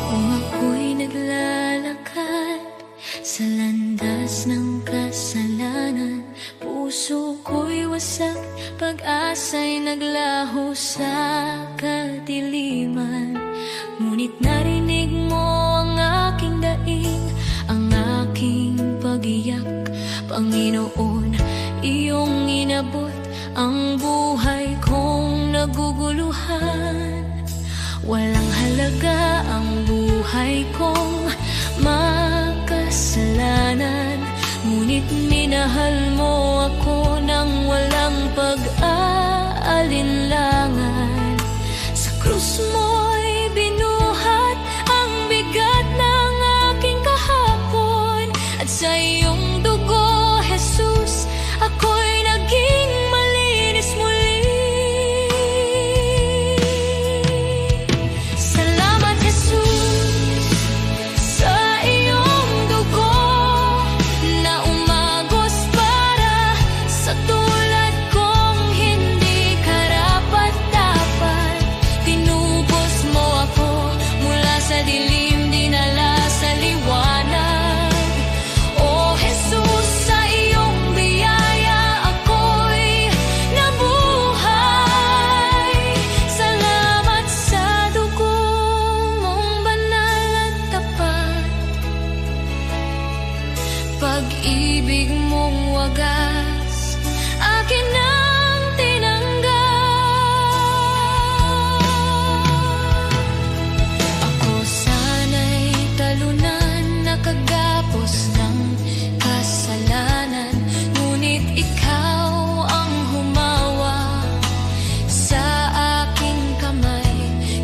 Kung ako'y naglalakad sa landas ng kasalanan, puso ko'y wasak, pag-asa'y naglaho sa kadiliman. Ngunit narinig mo ang aking daing, ang aking pag-iyak. Panginoon, iyong inabot ang buhay kong naguguluhan. Walang halaga ang buhay kong makasalanan, ngunit minahal mo ako ng walang pag-aalinlangan. Sa krus mo'y binuhat ang bigat ng aking kahapon, at sa iyong dugo, Jesus, ako'y naging malinis muli. Salamat, Jesus, sa iyong dugo na umagos para sa tulad kong hindi karapat-dapat. Tinubos mo ako mula sa dilim, dinala sa liwanag. O Jesus, sa iyong biyaya ako'y nabuhay. Salamat sa dugo mong banal at tapat, pag-ibig mong wagas, akin ang tinanggap. Ako sana'y talunan, nakagapos ng kasalanan, ngunit ikaw ang humawa sa aking kamay.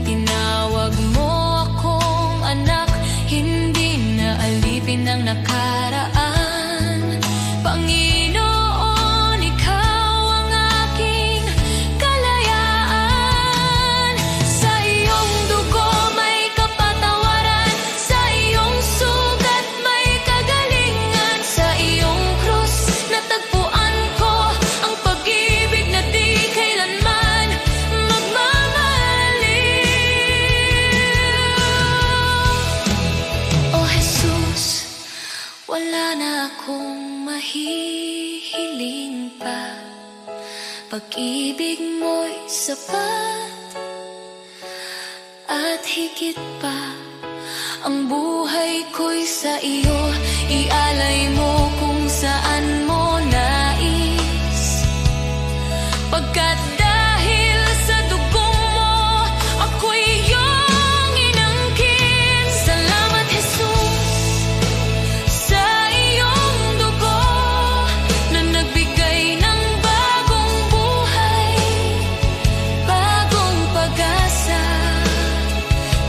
Tinawag mo akong anak, hindi na alipin ng nakaraan. Panginoon, ikaw ang aking kalayaan. Sa iyong dugo may kapatawaran, sa iyong sugat may kagalingan. Sa iyong krus natagpuan ko ang pag-ibig na di kailanman magmamaliw. O Jesus, wala na akong mahihiling pa, pag-ibig mo'y sapat at higit pa. Ang buhay ko'y sa iyo, ialay mo kung saan mo nais. Pagkat dahil sa dugong mo, ako'y iyong inangkin. Salamat, Jesus, sa iyong dugo na nagbigay ng bagong buhay, bagong pag-asa.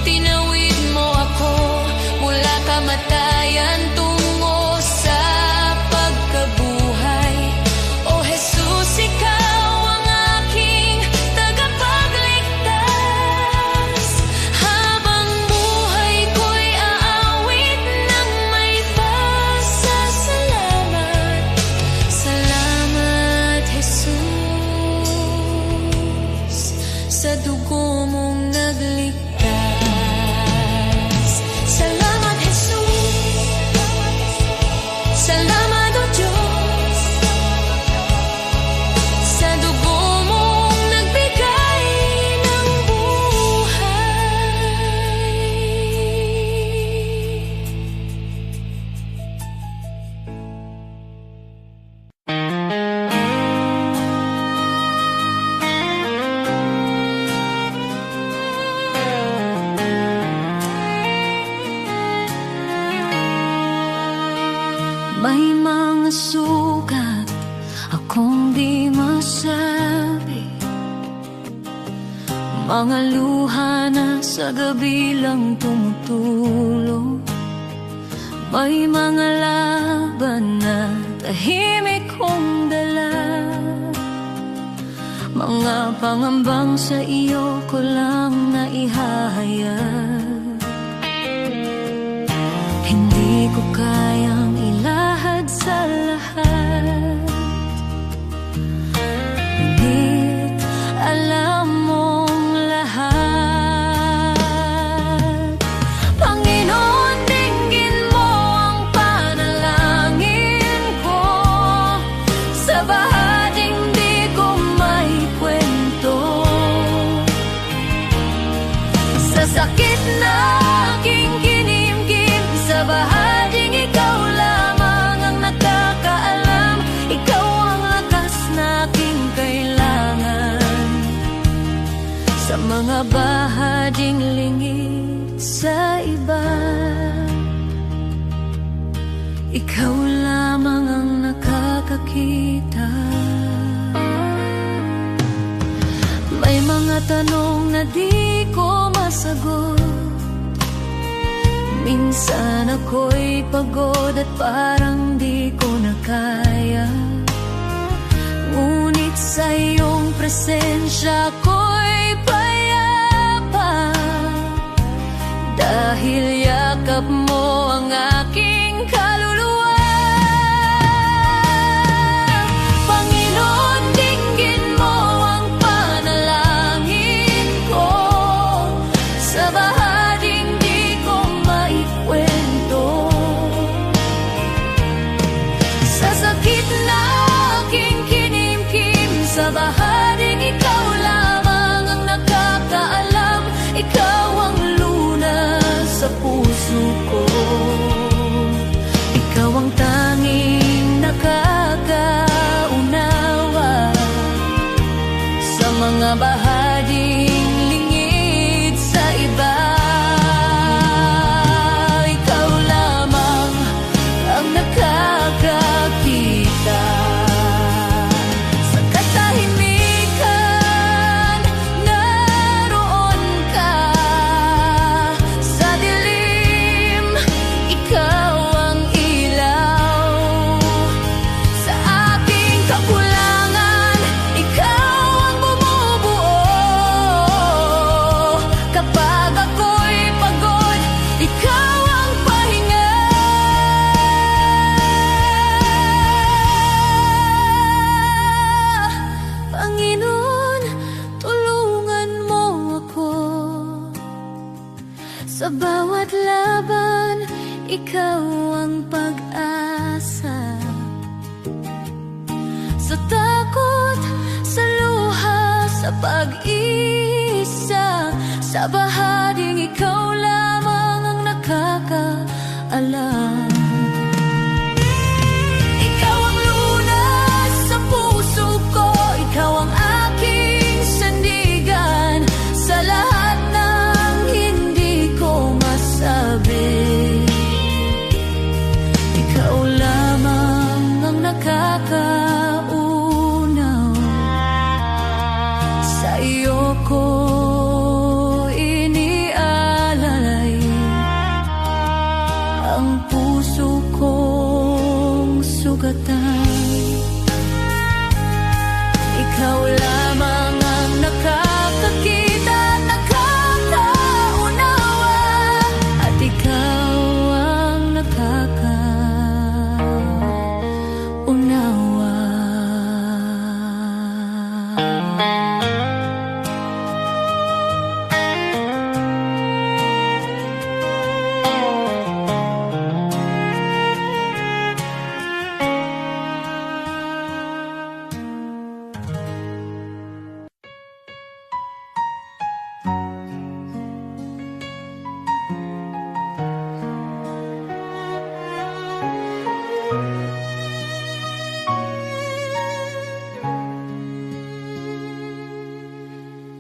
Tinawid mo ako mula kamatayan tungo sa pagkabuhay. O Jesus, ikaw ang aking tagapagligtas. Habang buhay ko'y aawit ng may pasasalamat. Salamat, Jesus, sa dugo mong nagligtas. Salamat, Jesus. Salamat, O Diyos, sa dugo mong nagbigay ng buhay. May mga sugat akong di masabi, mga luha na sa gabi lang tumutulong. May mga laban na tahimik kong dala, mga pangambang sa iyo ko lang naihahayag. Hindi ko kayang ilahad sa lahat, ngunit alam mong lahat. sa iba. Ikaw lamang ang nakakakita. May mga tanong na di ko masagot. Minsan ako'y pagod at parang di ko na kaya. Ngunit sa iyong presensya ako'y payapa, dahil yakap mo ang aking kaluluwa. Panginoon, dinggin mo ang panalangin ko sa bahaging di ko maikwento. Sa sakit na aking kinimkim, sa bahaging ikaw lamang ang nakakaalam. Ikaw ang lunas sa puso ko. Ikaw ang tanging nakakaunawa sa mga bahaging lingid sa iba. Ikaw lamang ang nakakakita. Sa katahimikan, naroon ka. Sa dilim, ikaw ang ilaw. Sa aking kakulangan, ikaw ang bumubuo. Kapag ako'y pagod, ikaw ang pahinga. Panginoon, tulungan mo ako. Sa bawat laban, ikaw ang pag-asa. Sa takot, sa luha, sa pag-isa, sa bahaging ikaw lamang ang nakakaalam. Ikaw ang lunas sa puso ko. Ikaw ang aking sandigan sa lahat ng hindi ko masabi. Ikaw lamang ang nakakaunaw. Sa iyo ko inialalay ang puso kong sugatan. Ikaw lamang ang nakakakita, nakakaunawa, at ikaw ang nakakaunawa.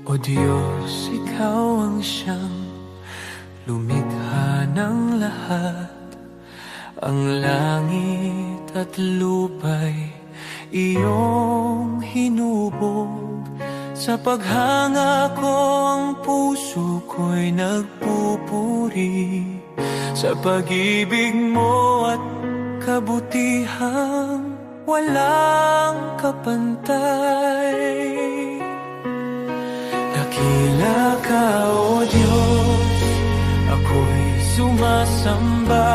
O Diyos, Ikaw ang siyang lumikha ng lahat. Ang langit at lupa'y iyong hinubog. Sa paghanga ko ang puso ko'y nagpupuri sa pag-ibig mo at kabutihang walang kapantay. Dakila ka, O Diyos, ako'y sumasamba.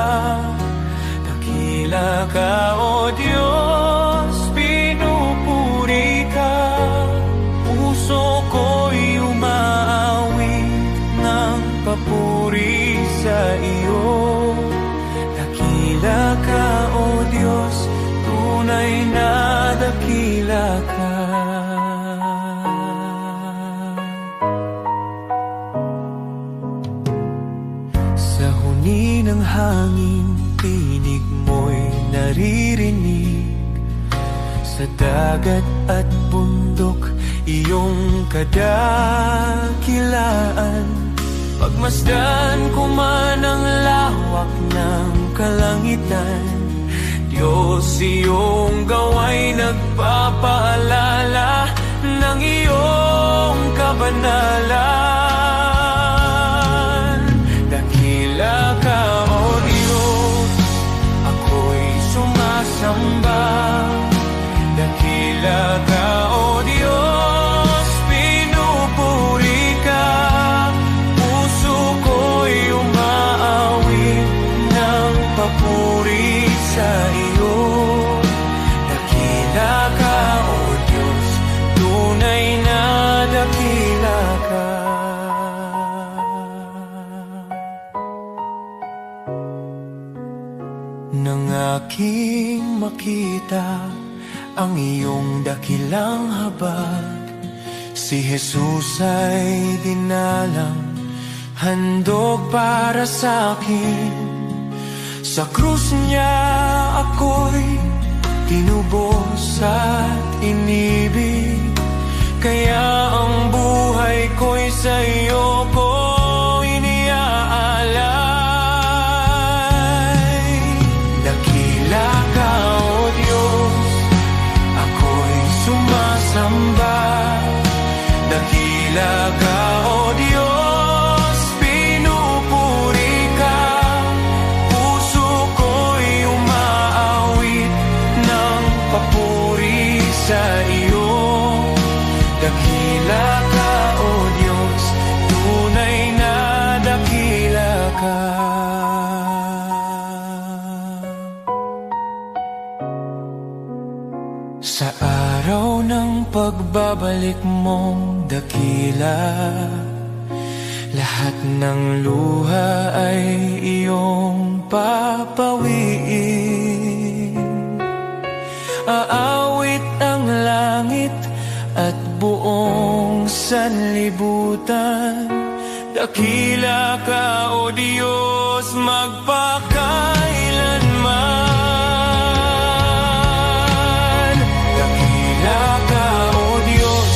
Dakila ka, O Diyos, pinupuri ka. Puso ko'y umaawit ng papuri sa iyo. Dakila ka, O Diyos, tunay na dakila ka. Ng hangin, tinig mo'y naririnig. Sa dagat at bundok, iyong kadakilaan. Pagmasdan ko man hawak ng kalangitan. Diyos, iyong gawa'y nagpapaalala ng iyong kabanalan. Dakila ka, O Diyos, ako'y sumasamba. Dakila ka, O Diyos, pinupuri ka. Puso ko'y umaawit ng papuri sa iyo. Dakila ka, O Diyos, tunay na dakila ka. Nang aking makita ang iyong dakilang habag, si Jesus ay dinalang, handog para sa akin. Sa krus niya ako'y tinubos at inibig, kaya ang buhay ko'y sa iyo ko iniaalay. Dakila ka, O Diyos, ako'y sumasamba. Dakila ka, O Diyos, pinupuri ka. Puso ko'y umaawit ng papuri sa iyo. Dakila ka, O Diyos, tunay na dakila ka. Sa araw ng pagbabalik mong dakila, lahat ng luha ay iyong papawiin. Aawit ang langit at buong sanlibutan. Dakila ka, O Diyos, magpakailanman. Dakila ka, O Diyos,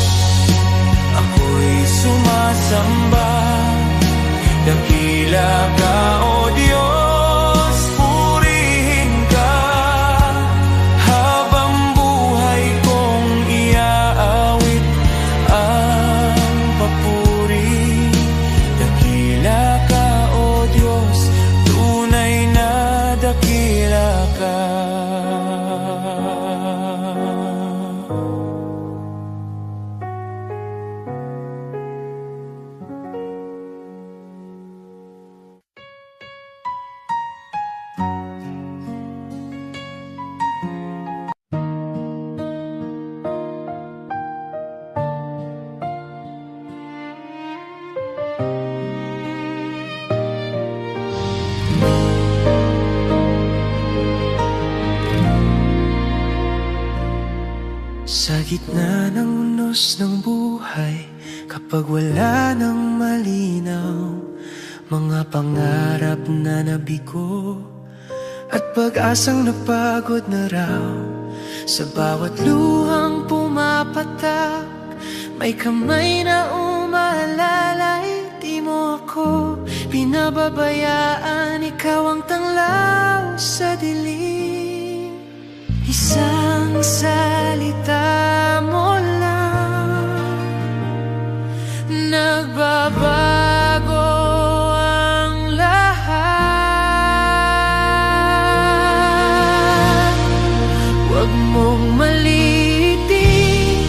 ako'y sumasamba. Dakila ka, O Diyos, purihin ka. Habang buhay kong iaawit ang papuri. Dakila ka, O Diyos, tunay na dakila ka. Sa gitna ng unos ng buhay, kapag wala nang malinaw, mga pangarap na nabigo at pag-asang napagod na raw. Sa bawat luhang pumapatak, may kamay na umaalalay. Di mo ako pinababayaan, ikaw ang tanglaw sa dilim. Isang salita mo lang, nagbabago ang lahat. Huwag mong maliitin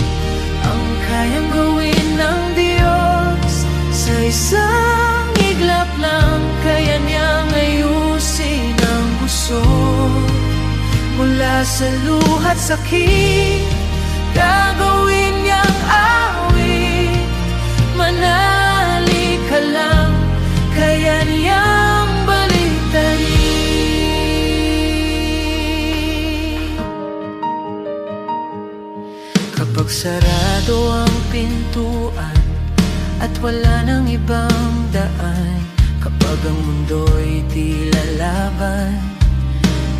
ang kayang gawin ng Diyos. Sa isang iglap lang, kaya niyang ayusin ang gusot. Mula sa luha't sakit, gagawin niyang awit. Manali ka lang, kaya niyang baliktarin. Kapag sarado ang pintuan at wala nang ibang daan, kapag ang mundo'y tila laban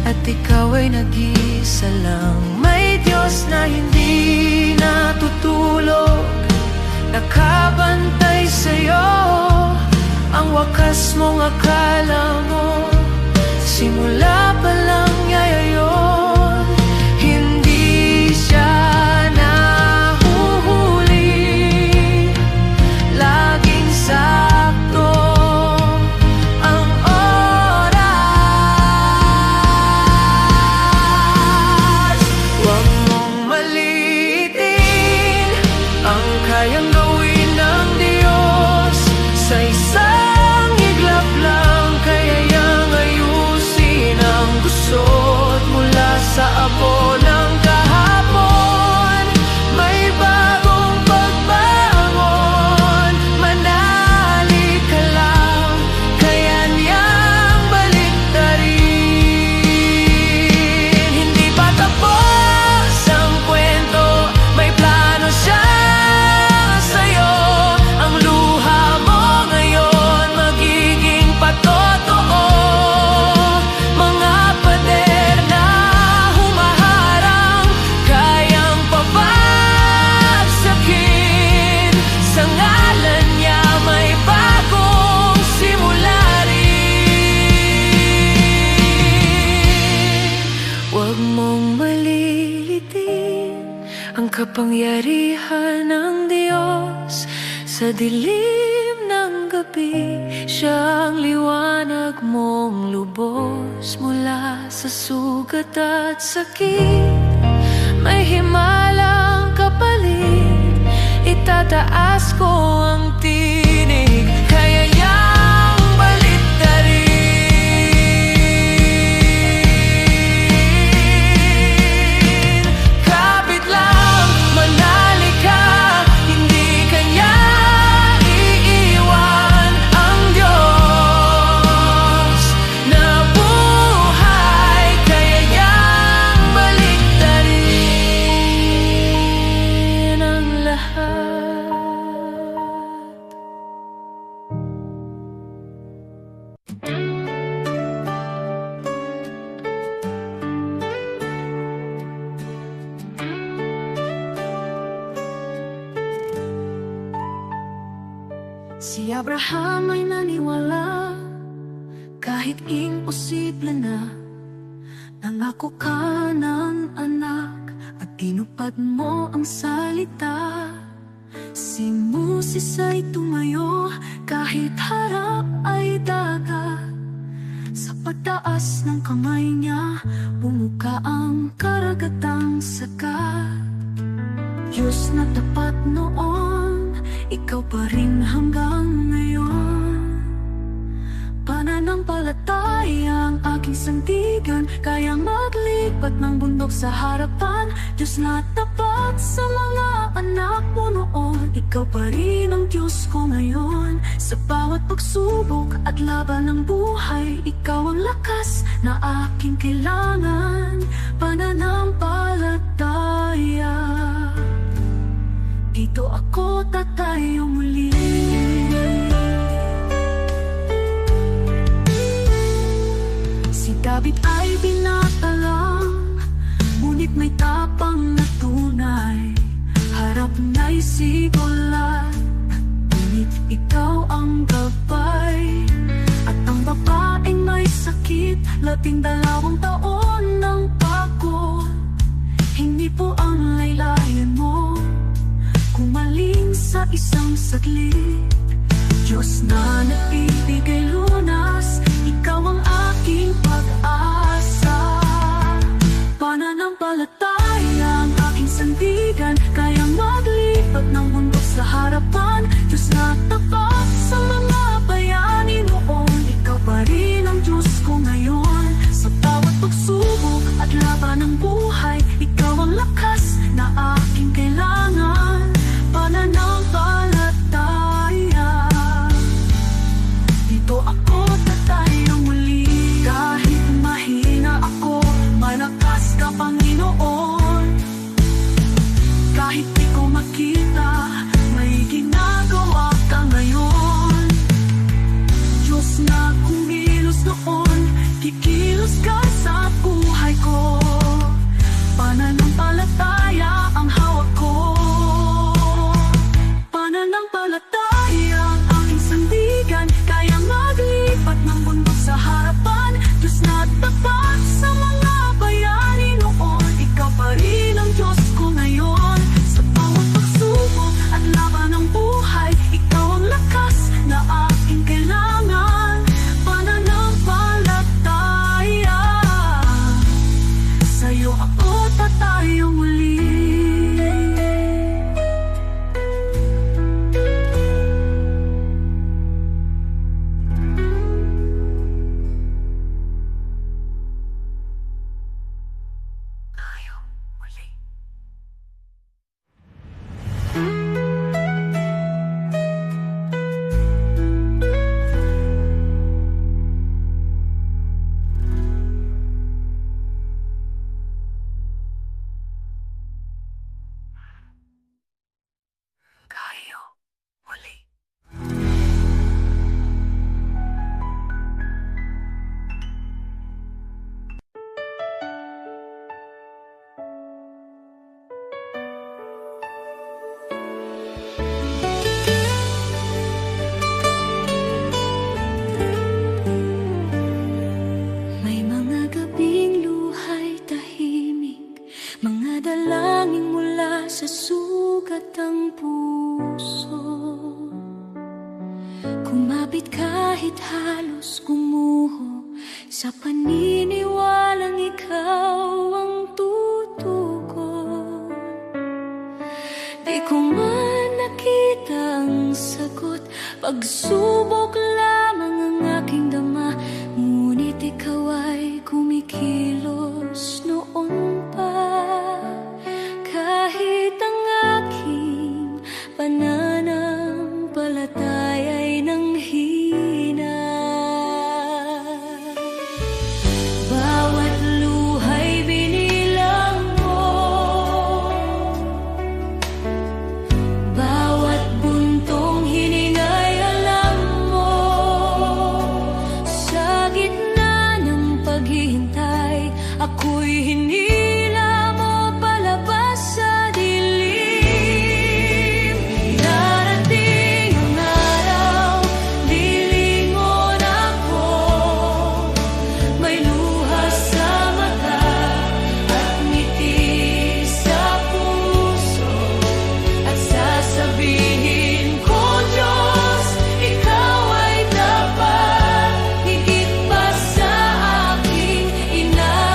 at ikaw ay nag-iisa lang, may Diyos na hindi natutulog, nakabantay sa'yo. Ang wakas mong akala mo simula pa lang yayayon. Hindi siya nahuhuli, laging sakto ang oras. Huwag mong maliitin ang kayang gawin ng Diyos. Sa isang iglap lang kayang ayusin ang gusot. Mula sa abo ng kahapon, may bagong pagbangon. Manali ka lang, kaya niyang baliktarin. Hindi pa tapos ang kwento, may plano siya sa'yo. Ang luha mo ngayon magiging patotoo. Mga pader na humaharang, kayang pabagsakin. Sa ngalan niya may bagong simula rin. Huwag mong malilitin ang kapangyarihan ng Diyos. Sa dilim ng gabi, siya ang liwanag mong lubos. Mula sa sugat at sakit, may himalang kapalit. Itataas ko ang tinig, kaya niyang baliktarin. Kapit lang, manali ka, hindi kanya iiwan ang Diyos na buhay, kaya niyang baliktarin ang lahat. Si Abraham ay naniwala kahit imposible na. Nangako ka ng anak at tinupad mo ang salita. Si Moses ay tumayo kahit harap ay dagat. Sa pagtaas ng kamay niya, bumuka ang karagatang sagat. Diyos na tapat noon, ikaw pa rin hanggang ngayon. Pananampalataya ang aking sandigan, kayang maglipat ng bundok sa harapan. Diyos na tapat sa mga anak mo noon, ikaw pa rin ang Diyos ko ngayon. Sa bawat pagsubok at laban ng buhay, ikaw ang lakas na aking kailangan. Pananampalataya, dito ako tatayo muli. Si David ay binata lang, ngunit may tapang na tunay. Harap na'y si Goliath, ngunit ikaw ang gabay. At ang babaeng may sakit, 12 taon ng pagod. Hindi po ang laylayan mo kumaling sa isang saglit. Diyos na nagbibigay lunas, ikaw ang aking pag-asa. Pananampalataya ang aking sandigan, kayang maglipat ng bundok sa harapan. Diyos na tapat sa mga bayani noon, ikaw pa rin ang Diyos ko ngayon. Sa bawat pagsubok at laban ng buhay, ikaw ang lakas na aking kailangan. Pananampalataya, dito ako tatayo muli. Kahit mahina ako, malakas ka Panginoon. Kahit di ko makita, may ginagawa ka ngayon. Diyos na kumilos noon, kikilos ka sa buhay ko. Pananampalataya ang hawak ko. Pananampalataya ang aking sandigan, kayang maglipat ng bundok sa harapan. Diyos na tapat sa mga bayani noon, ikaw pa rin ang Diyos ko ngayon. Sa bawat pagsubok at laban ng buhay, ikaw ang lakas na aking kailangan. Pananampalataya, sa'yo ako tatayo muli. Tayo muli. Tayo muli. May mga gabing luhay tahimik, mga dalangin mula sa sugat ng puso. Kumapit kahit halos gumuho, sa paniniwalang ikaw ang tutugon. Di ko man nakita ang sagot, pagsubok lamang ang aking dama. Ngunit ikaw ay kumikilos noon pa, kahit ang aking pananampalataya ay nanghina. Bawat luhay binilang mo, bawat buntong hiningay alam mo. Sa gitna ng paghihintay, ako'y hinila mo palabas sa dilim. Darating ang araw, lilingon ako, may luha sa mata at ngiti sa puso, at sasabihin ko, Diyos, ikaw ay tapat, higit pa sa aking inaasahan.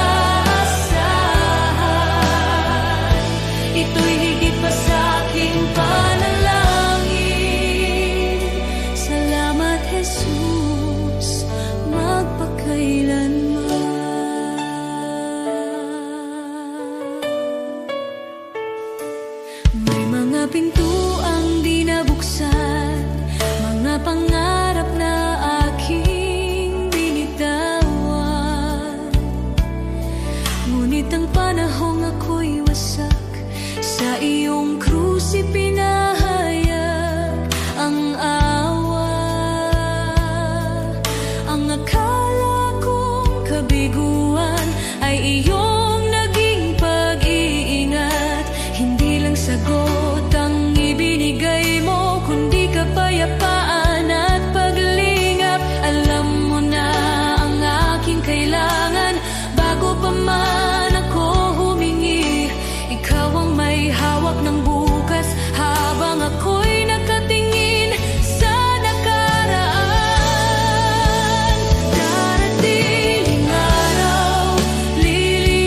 Ito'y higit pa sa aking panalangin. Salamat, Jesus, magpakailanman. May mga pintuang di nabuksan, mga pangarap na aking binitawan. Ngunit ang panahong ako'y wasak, sa iyong krus ipinahayag ang awa. Ang akala kong kabiguan ay iyong naging pag-iingat. Hindi lang sagot ang ibinigay mo, kundi kapayapaan at paglingap. Alam mo na ang aking kailangan bago pa man ako humingi. Ikaw ang may hawak ng bukas habang ako'y nakatingin sa nakaraan. Darating ang araw, lilingon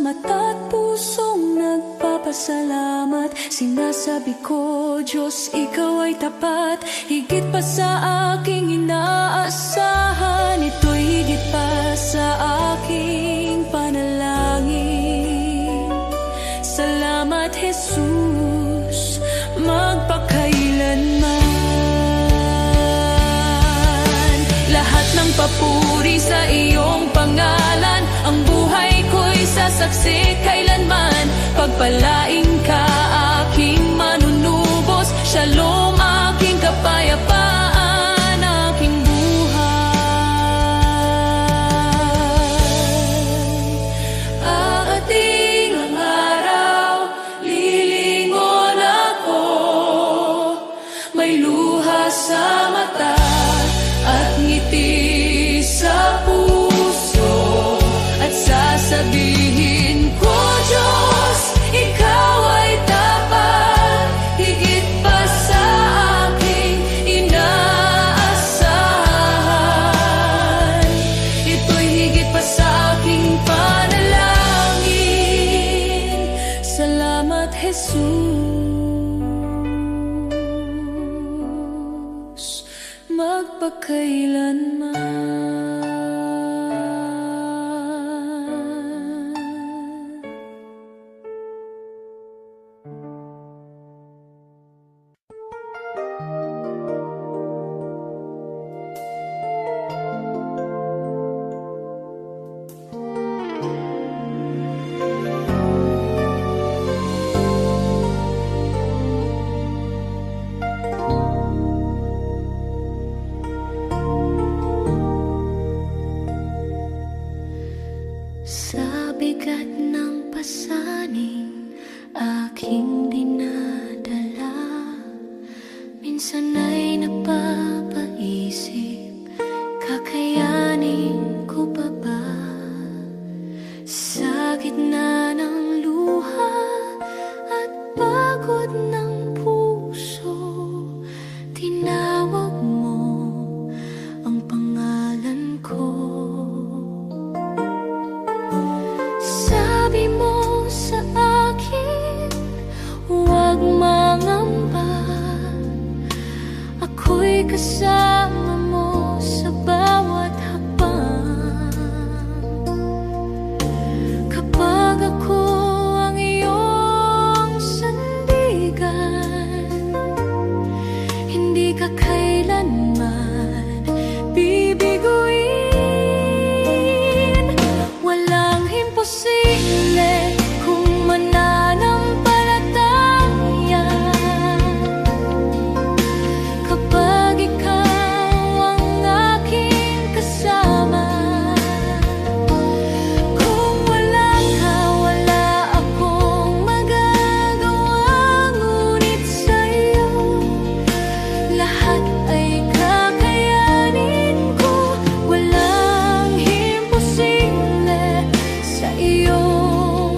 mata't pusong nagpapasalamat. Sinasabi ko, Diyos, Ikaw ay tapat, higit pa sa aking inaasahan. Ito'y higit pa sa aking panalangin. Salamat, Jesus, magpakailanman. Lahat ng papuri sa iyong pangalan, ang buhay ko'y sasaksi kailanman. Pagpalain ka, aking manunubos, shalom, aking kapayapaan, aking buhay. Aating ang araw, lilingon ako, may luha sa mata at ngiti sa puso, at sasabihin ko, Diyos, Ikaw ay tapat, higit pa sa aking inaasahan. Ito'y higit pa sa aking panalangin. Salamat, Jesus, magpakailanman. Sa bigat ng pasaning aking dinadala, minsan ay napapaisip, kakayanin ko pa ba? Sa gitna ng luha at pagod ng puso, tinawag mo ang pangalan ko. Sabi mo sa akin, huwag mangamba, ako'y kasama mo sa bawat hakbang. Kapag ako ang iyong sandigan, hindi ka kailanman bibiguin. Walang imposible kung mananampalataya, kapag ikaw ang aking kasama. Kung wala ka, wala akong magagawa, ngunit sa'yo lahat ay kakayanin ko. Walang imposible sa iyong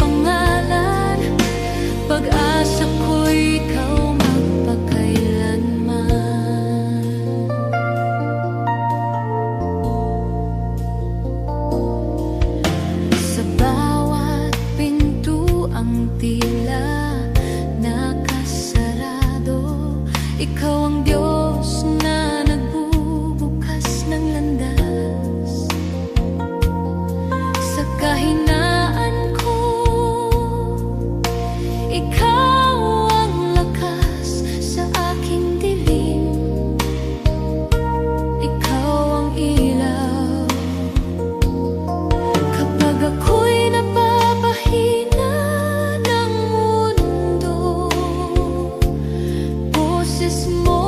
pangalan, pag-asa ko'y ikaw magpakailanman. Sa bawat pintuang tila nakasarado, ikaw ang Diyos na nagbubukas ng landas. Sa kahinaan ko, ikaw ang lakas sa aking dilim. Ikaw ang ilaw kapag ako'y napapahina ng mundo. Boses mo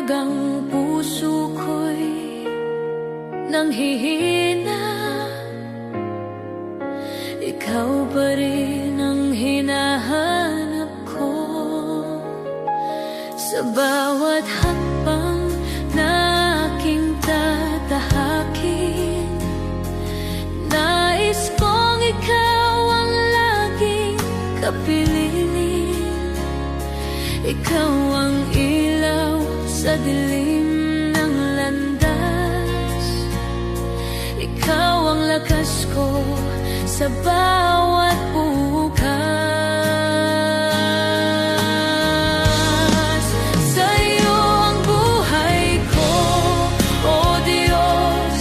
hanggang puso ko'y nanghihina. Ikaw pa rin ang hinahanap ko sa bawat hakbang na aking tatahakin. Nais kong ikaw ang laging kapiling. Ikaw ang ilaw sa dilim ng landas. Ikaw ang lakas ko sa bawat bukas. Sa'yo ang buhay ko, O Diyos.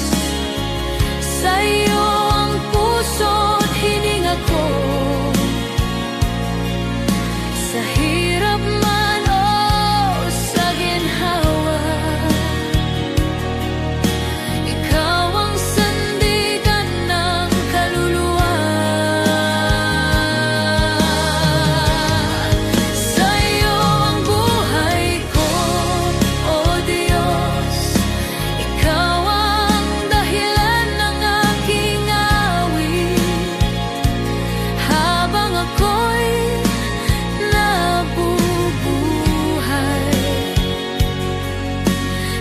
Sa'yo ang puso't hininga ko. Sa hirap man o sa ginhawa, ikaw ang sandigan ng kaluluwa. Sa'yo ang buhay ko, O Diyos. Ikaw ang dahilan ng aking awit. Habang ako'y nabubuhay,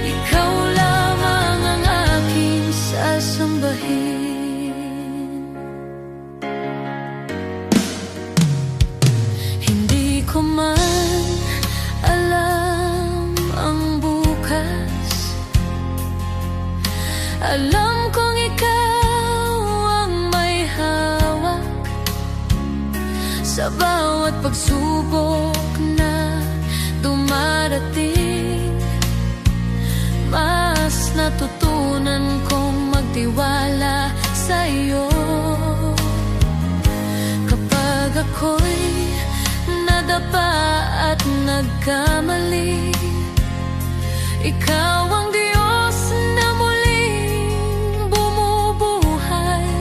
ikaw lamang ang aking sasambahin. Hindi ko man alam ang bukas. Alam kong ikaw ang may hawak sa bawat pagsubok na dumarating. Mas natutunan kong magtiwala sa iyo. Kapag ako'y nadapa at nagkamali, ikaw ang Diyos na muling bumubuhay.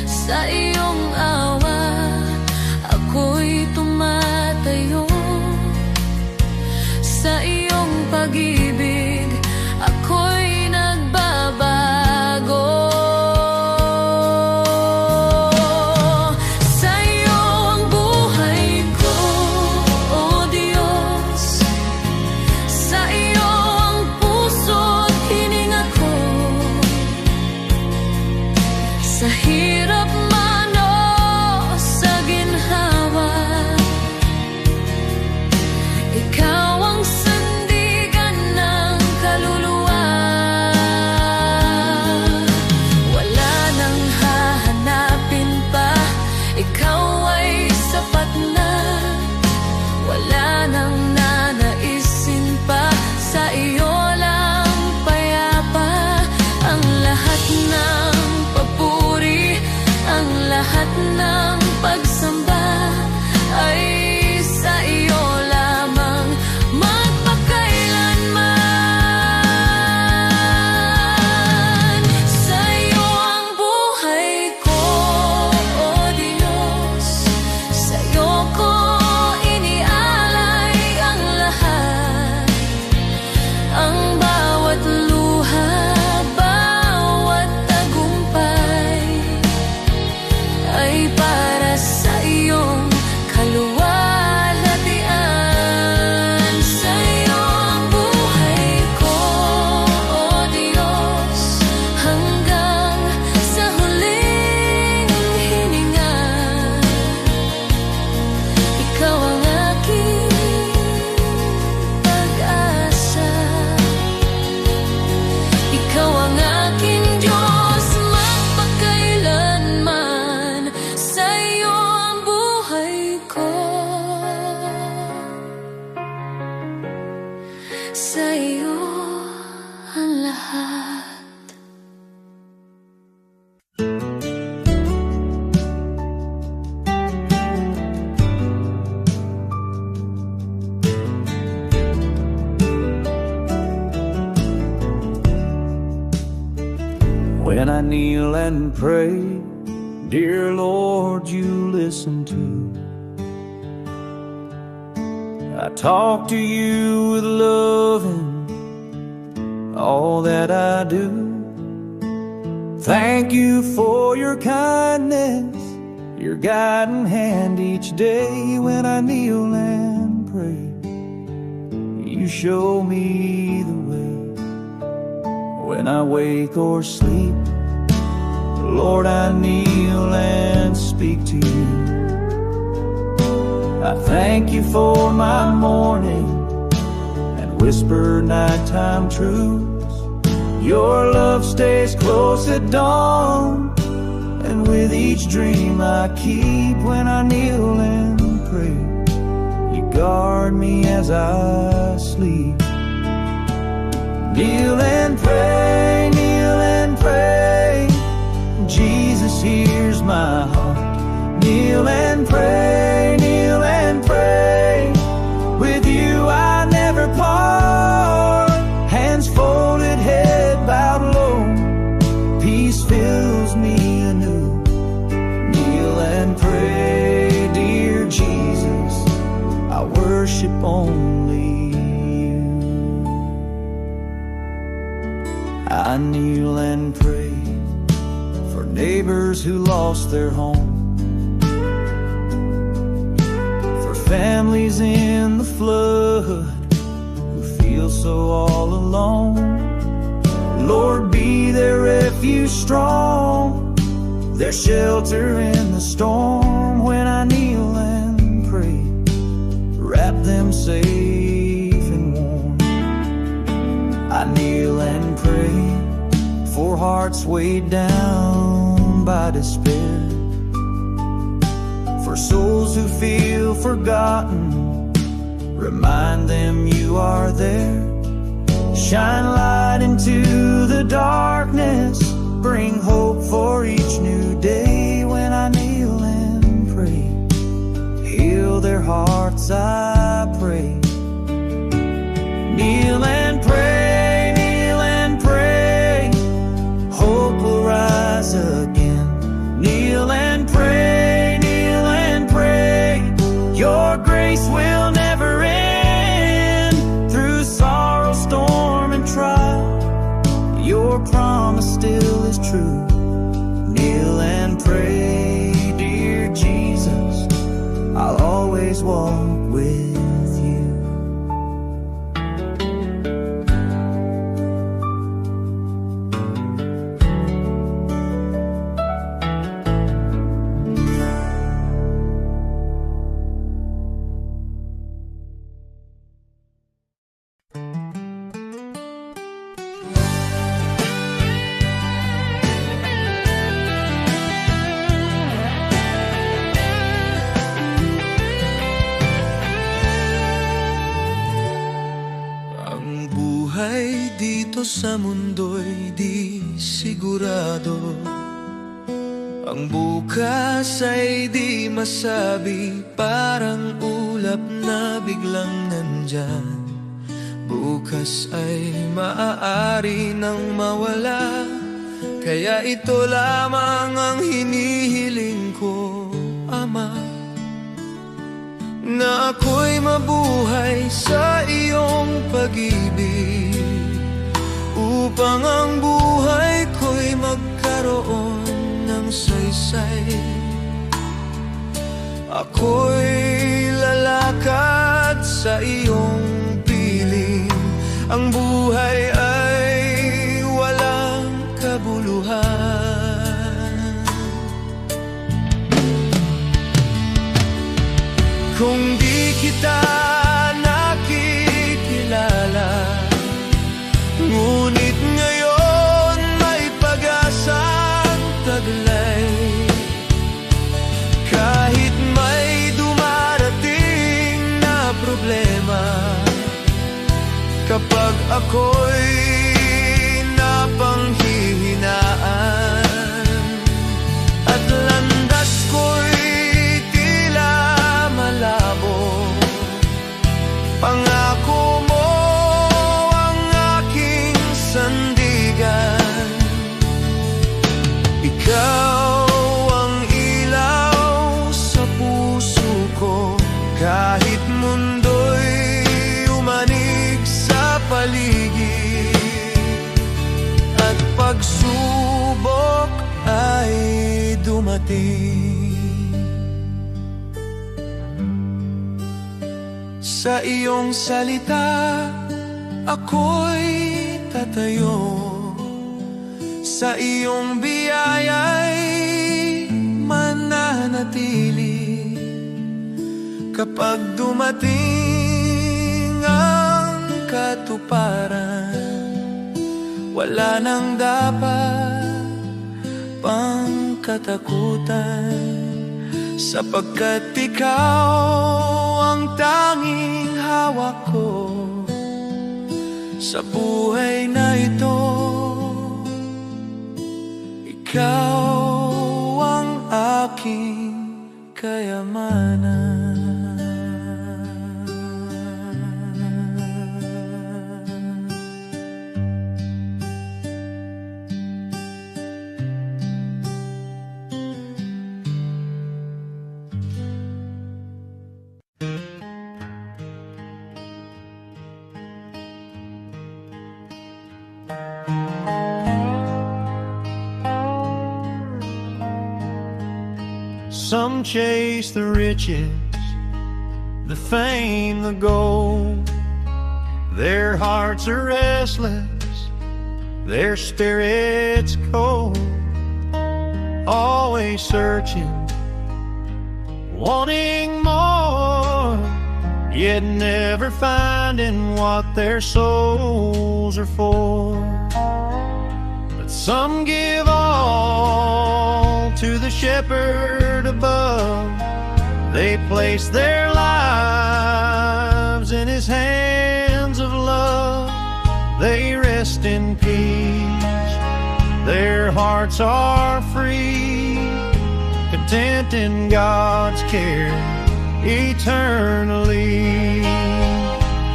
Sa iyong awa ako'y tumatayo. Sa iyong pag-ibig ako'y nagbabago. Sa'yo ang buhay ko, O Diyos. Sa iyo ang puso't hininga ko. Sa hirap man o sa ginhawa, ikaw ang sandigan ng kaluluwa. Wala nang hahanapin pa, ikaw ay sapat na. Wala nang nanaisin pa, sa iyo lang payapa. Ang lahat ng papuri, ang lahat ng pagsamba ay sa iyo lamang magpakailanman. Sa'yo ang buhay ko, O Diyos. Sa'yo ko inialay ang lahat. Ang bawat luha, bawat tagumpay ay para sa iyong kaluwalhatian. Sa'yo ang buhay ko, O Diyos. Hanggang sa huling hininga, ikaw ang aking pag-asa. Ikaw ang aking Diyos magpakailanman. Sa'yo ang buhay ko. Sa'yo ang lahat. When I kneel and pray, dear Lord, you listen to. I talk to you with love and all that I do. Thank you for your kindness, your guiding hand each day when I kneel and pray. You show me the way when I wake or sleep. Lord, I kneel and speak to you. I thank you for my morning and whisper nighttime truths. Your love stays close at dawn, and with each dream I keep when I kneel and pray, you guard me as I sleep. Kneel and pray, kneel and pray, Jesus hears my heart. Kneel and pray, kneel and pray, with you I never part. Hands folded, head bowed low, peace fills me anew. Kneel and pray, dear Jesus, I worship only you. I kneel and pray for neighbors who lost their home, for families in the flood who feel so all alone. Lord, be their refuge strong, their shelter in the storm. When I kneel and pray, wrap them safe and warm. I kneel and pray for hearts weighed down by despair, for souls who feel forgotten, remind them you are there. Shine light into the darkness, bring hope for each new day. When I kneel and pray, heal their hearts, I pray. Kneel and pray, kneel and pray, hope will rise again. Kneel and pray, kneel and pray, your grace will never end. Through sorrow, storm and trial, your promise still is true. Kneel and pray, dear Jesus, I'll always walk with you. Dito sa mundo'y di sigurado, ang bukas ay di masabi, parang ulap na biglang nandyan. Bukas ay maaari nang mawala, kaya ito lamang ang hinihiling ko, Ama, na ako'y mabuhay sa iyong pag-ibig, upang ang buhay ko'y magkaroon ng saysay. Ako'y lalakad sa iyong piling, ang buhay ay walang kabuluhan. Kung di kita nakikilala, ngunit ngayon may pag-asang taglay. Kahit may dumarating na problema, kapag ako'y napanghihinaan at landas ko'y tila malabo, pangako mo ang aking sandigan. Ikaw ang ilaw sa puso ko, kahit mundo'y umanig sa paligid. Sa iyong salita ako'y tatayo, sa iyong biyaya'y mananatili. Kapag dumating ang katuparan, wala nang dapat pang katakutan, sapagkat ikaw ang tanging hawak ko sa buhay na ito. Ikaw ang aking kayamanan. Some chase the riches, the fame, the gold. Their hearts are restless, their spirits cold. Always searching, wanting more, yet never finding what their souls are for. But some give all to the shepherd above. They place their lives in his hands of love. They rest in peace, their hearts are free, content in God's care eternally.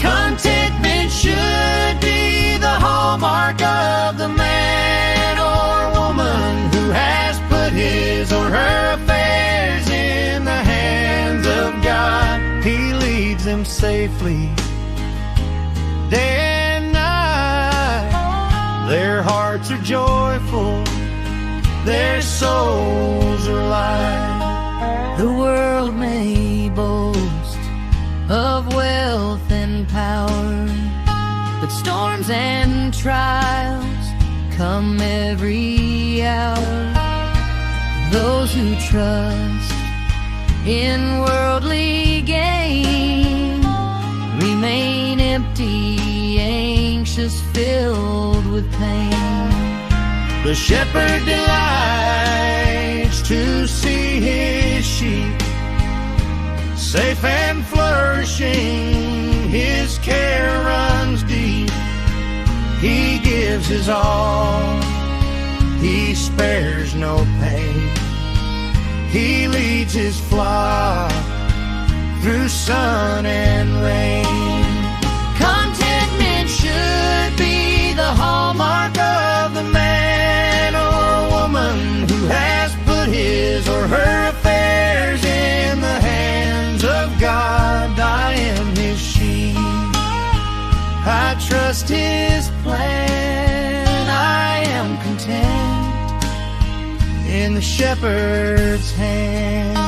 Contentment should be the hallmark of the man or woman who has put his or her affairs in the hands of God. He leads them safely day and night. Their hearts are joyful, their souls are light. The world may boast of wealth and power, but storms and trials come every hour. Those who trust in worldly gain remain empty, anxious, filled with pain. The shepherd delights to see his sheep safe and flourishing. His care runs deep. He gives his all, he spares no pain. He leads his flock through sun and rain. Contentment should be the hallmark of the man or woman Who has put his or her affairs in the hands of God. I am his sheep, I trust his plan. I am content in the shepherd's hand.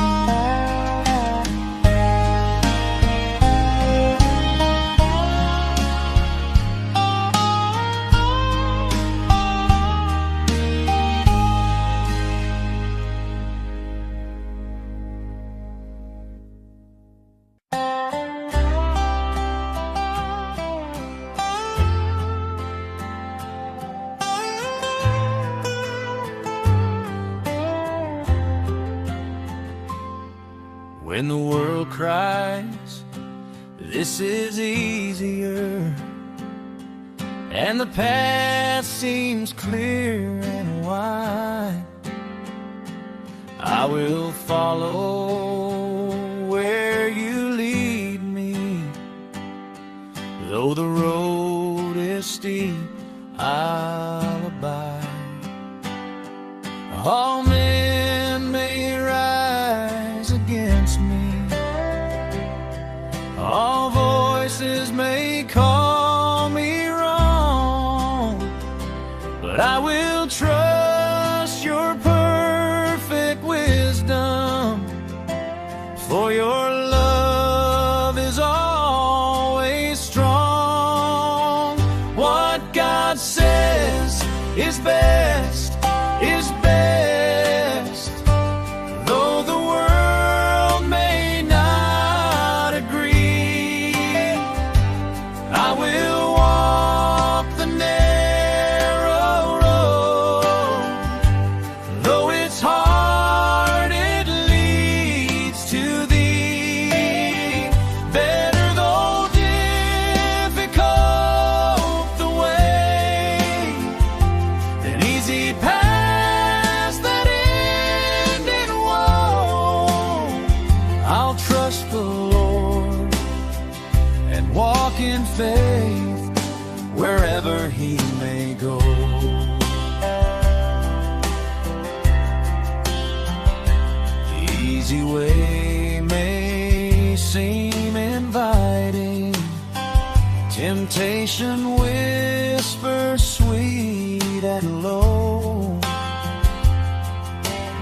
When the world cries, this is easier, and the path seems clear and wide, I will follow where you lead me. Though the road is steep, I'll abide. All men may rise against me, all voices may call me wrong, but I will trust your perfect wisdom, for your love is all best is best. Though the world may not agree, I will walk the narrow road. Though it's hard, it leads to thee. Better though difficult the way, than easy paths that end in woe. I'll trust the Lord and walk in faith wherever He may go. The easy way may seem inviting, temptation whispers sweet and low,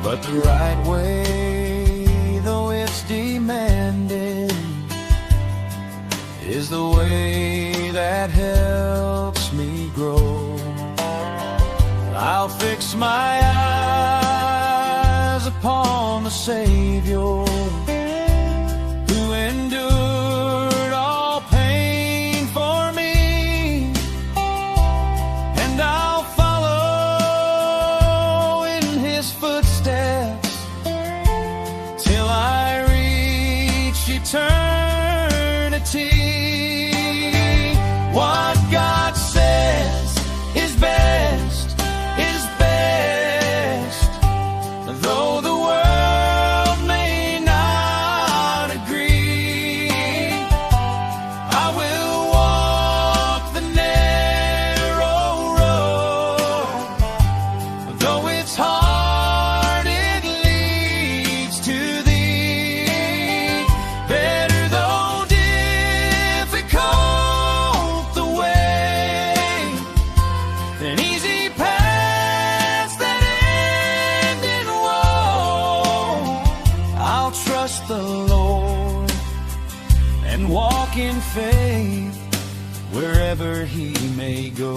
but the right way, though it's demanding, is the way that helps me grow. I'll fix my eyes upon the Savior, who endured all pain for me, and I'll follow in His footsteps till I reach eternity. What God says is best, is best. Though the world may not agree, I will walk the narrow road. Though it's hard, it leads to thee. Better though difficult the way, than easy paths that end in woe. I'll trust the Lord and walk in faith wherever He may go.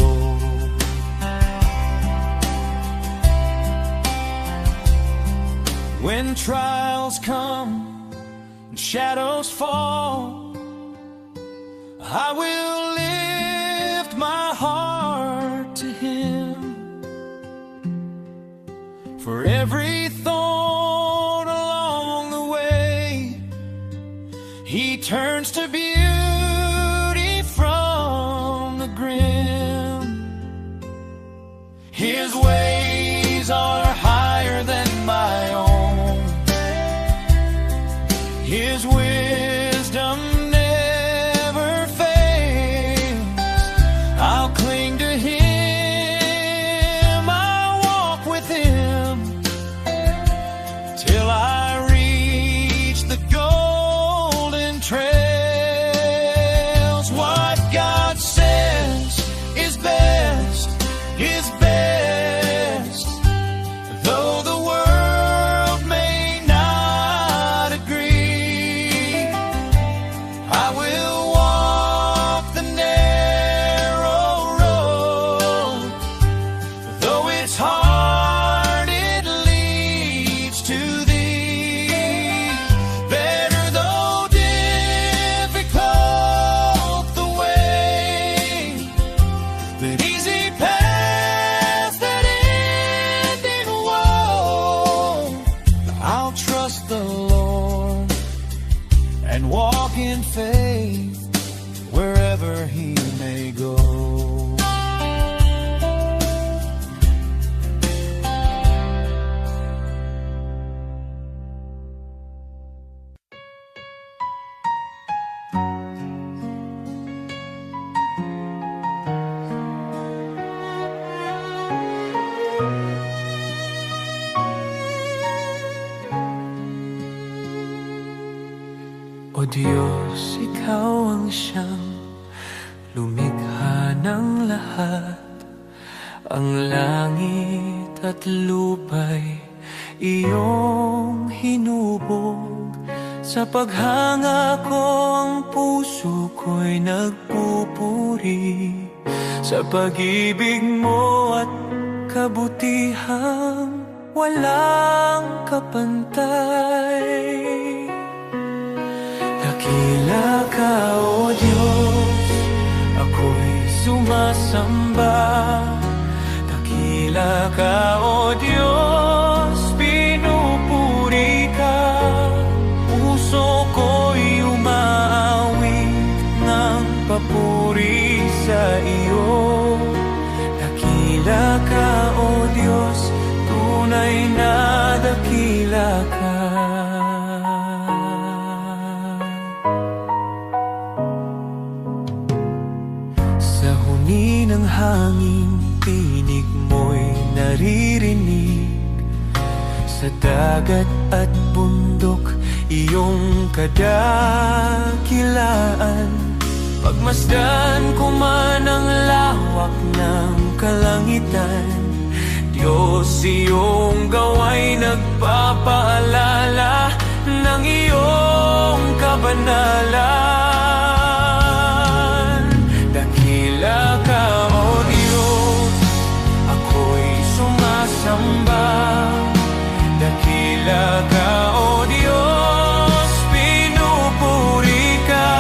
When trials come and shadows fall, I will lift my heart to Him. For every thorn along the way, He turns to beauty from the grim. His ways are higher than my own. His wisdom never fails. I'll cling to Him, I'll walk with Him till I reach the golden trails. What God says is best, is best. Though the world may not agree, I will walk the narrow road. Though it's hard, it leads to thee. Better though difficult the way, than easy paths that end in woe. I'll trust the Lord and walk in faith wherever He may go. O Diyos, Ikaw ang siyang lumikha ng lahat. Ang langit at lupa'y iyong hinubog. Sa paghanga ko ang puso ko'y nagpupuri sa pag-ibig mo at kabutihang walang kapantay. Dakila ka, O Diyos, ako'y sumasamba. Dakila ka, O Diyos, pinupuri ka. Puso ko'y umaawit ng papuri sa iyo. Dakila ka, O Diyos, tunay na dakila ka. Sa huni ng hangin, tinig mo'y naririnig. Sa dagat at bundok, iyong kadakilaan. Pagmasdan ko man ang lawak ng kalangitan, Diyos, iyong gawa'y nagpapaalala ng iyong kabanalan. Dakila ka, O Diyos, ako'y sumasamba. Dakila ka, O Diyos, pinupuri ka.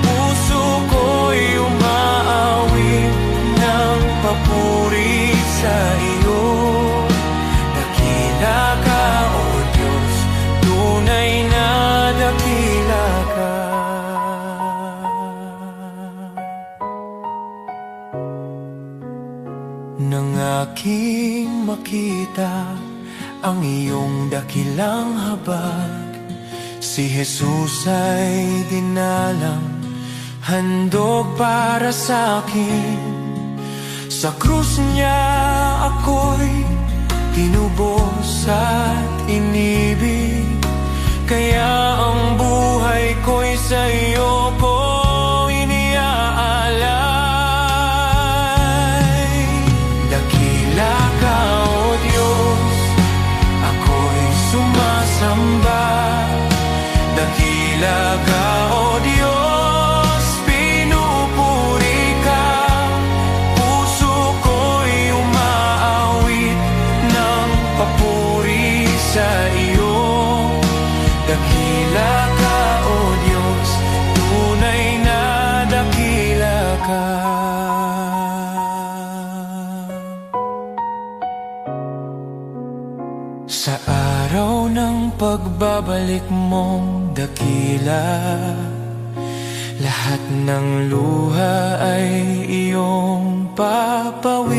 Puso ko'y umaawit ng papuri sa iyo. Dakila ka, O Diyos, tunay na dakila ka. Nang aking makita ang iyong dakilang habag, si Jesus ay dinalang, handog para sa akin. Sa krus niya ako'y tinubos at inibig, kaya ang buhay ko'y sa iyo ko iniaalay. Dakila ka, O Diyos, ako'y sumasamba. Dakila ka, O Diyos, pinupuri ka. Puso ko'y umaawit ng papuri sa iyo. Dakila ka, O Diyos, tunay na dakila ka. Sa araw ng pagbabalik mong dakila, lahat ng luha ay iyong papawiin.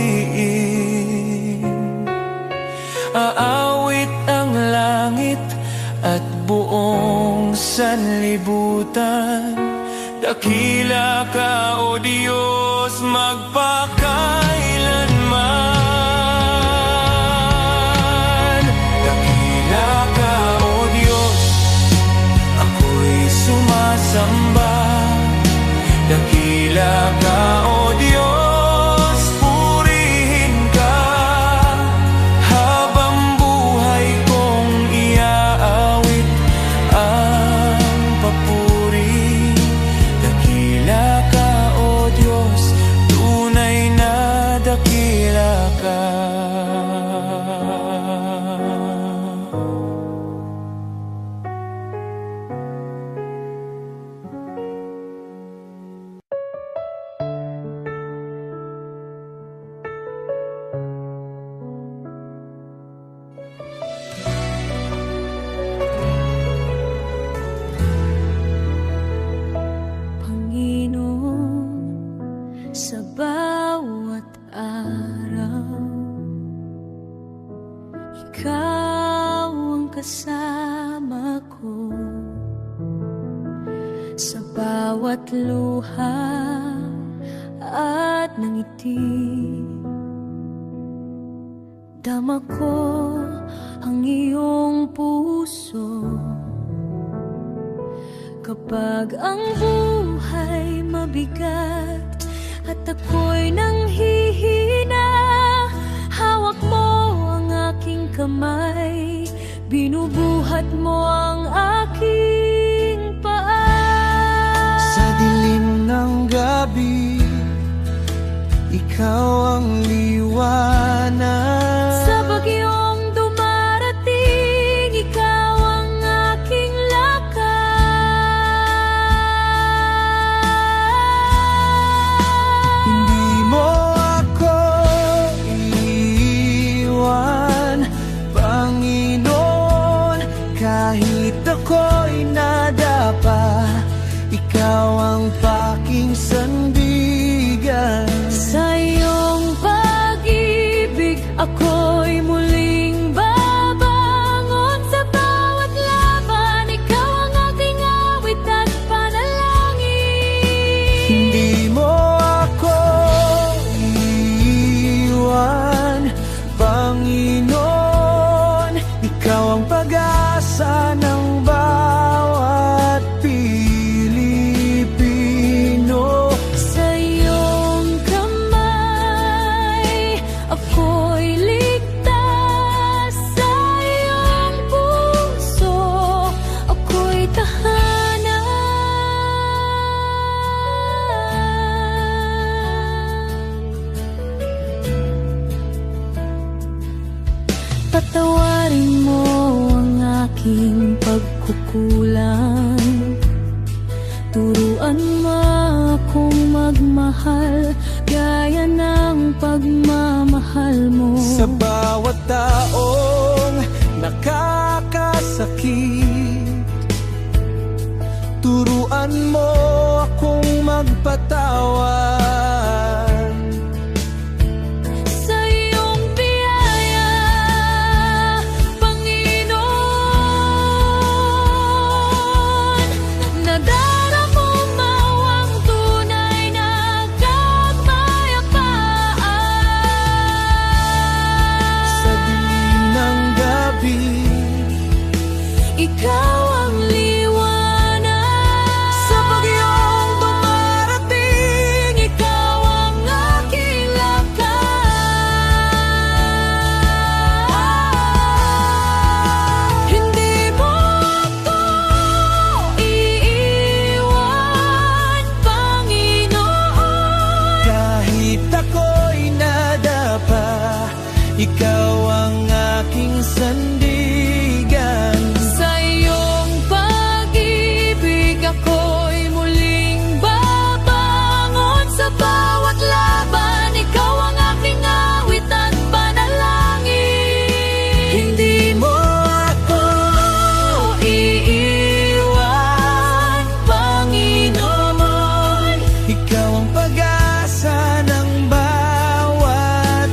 Aawit ang langit at buong sanlibutan. Dakila ka, O Diyos, magpakailanman. Dakila ka, O Diyos, ako'y sumasamba. Dakila ka, O Diyos, purihin ka. Habang buhay kong iaawit ang papuri. Dakila ka, O Diyos, tunay na dakila ka. Panginoon, sa bawat araw, Ikaw ang kasama ko. Sa bawat luha at ngiti, dama ko ang iyong puso. Kapag ang buhay mabigat at ako'y nanghihina, hawak mo ang aking kamay, binubuhat mo ang aking paa. Sa dilim ng gabi, ikaw ang liwanag ako'y muling babangon sa bawat laban. Ikaw ang aking awit at panalangin. Hindi mo ako iiwan, Panginoon. Ikaw ang pag-asa ng bawat Pilipino. Sa iyong kamay, ako'y ligtas. Sa iyong puso, ako'y tahanan. Patawarin mo ang aking pagkukulang. Turuan mo akong magmahal gaya ng pagmamahal mo. Sa bawat taong nakakasakit, turuan mo akong magpatawad. Sa iyong biyaya, Panginoon, nadaramo mo ang tunay na kapayapaan. Sa dilim ng gabi, Ikaw ang liwanag. sa bagyong dumarating, Ikaw ang aking lakas. Hindi mo ako iiwan, Panginoon. kahit ako'y nadapa, ikaw ang aking sandigan. Sa iyong pag-ibig, ako'y muling babangon sa bawat laban. Ikaw ang aking awit at panalangin. Hindi mo ako iiwan, Panginoon. ikaw ang pag-asa ng bawat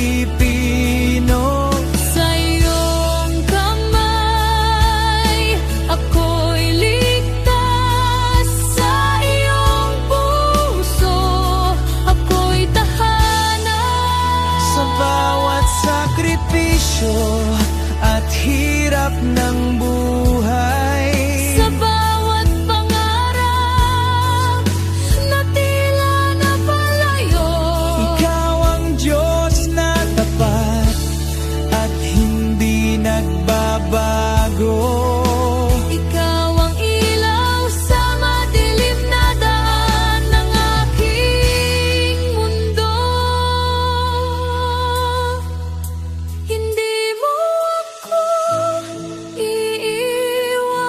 Pilipino. Sa iyong kamay, ako'y ligtas. Sa iyong puso, ako'y tahanan. Sa bawat sakripisyo at hirap ng buhay, Sa bawat pangarap na tila napalayo, ikaw ang Diyos na tapat at hindi nagbabago. ikaw ang ilaw sa madilim na daan ng aking mundo. Hindi mo ako iiwan,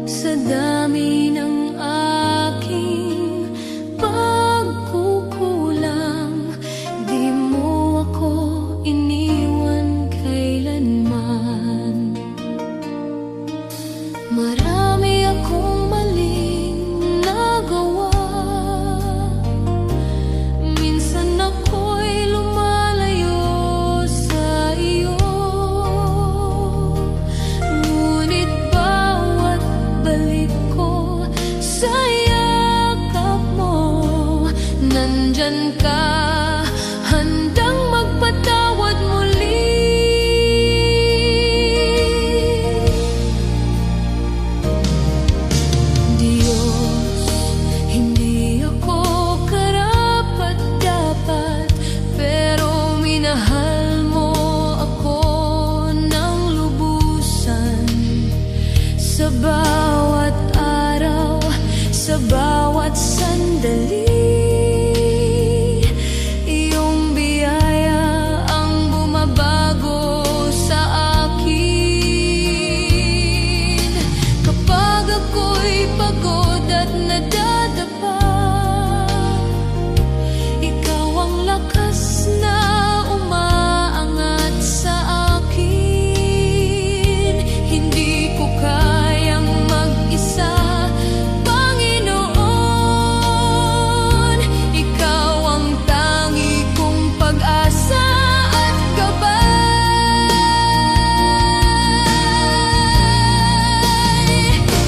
Sa dami ng aking pagkukulang, di mo ako iniwan kailanman. Marami akong maling nagawa, minsan ako'y lumalayo sa iyo. Ngunit bawat balik ko sa yakap mo, nandyan ka, handang magpatawad muli. Diyos, hindi ako karapat-dapat, pero minahal mo ako ng lubusan. Sa bawat araw, sa bawat sandali, iyong biyaya ang bumabago sa akin. Kapag ako'y pagod at nadadapa, ikaw ang lakas na umaangat sa akin. Hindi ko kayang mag-isa, Panginoon. Ikaw ang tangi kong pag-asa at gabay.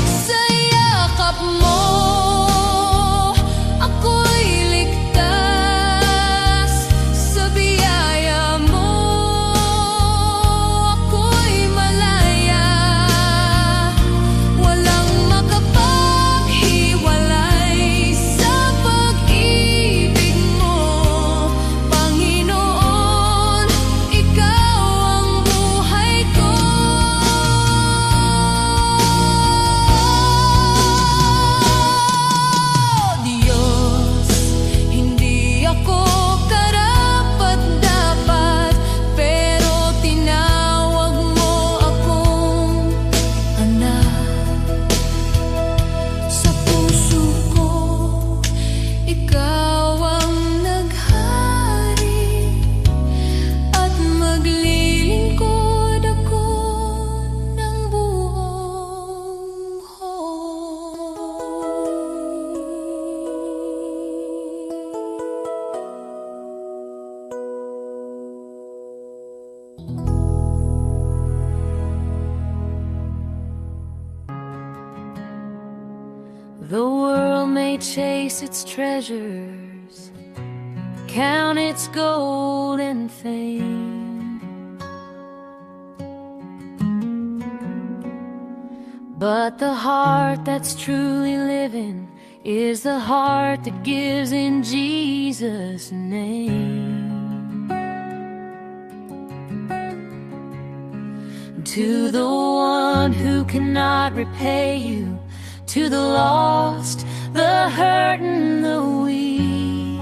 Sa yakap mo, ako'y ligtas. Sa biyaya mo, ako'y malaya. Walang makapaghiwalay sa pag-ibig mo, Panginoon. Ikaw ang buhay ko. Diyos, hindi ako karapat-dapat, pero tinawag mo akong anak. Sa puso ko, ikaw ang naghari, at maglilingkod ako ng buong The world may chase its treasures, count its gold and fame, but the heart that's truly living is the heart that gives in Jesus' name. To the one who cannot repay you, to the lost, the hurt and the weak,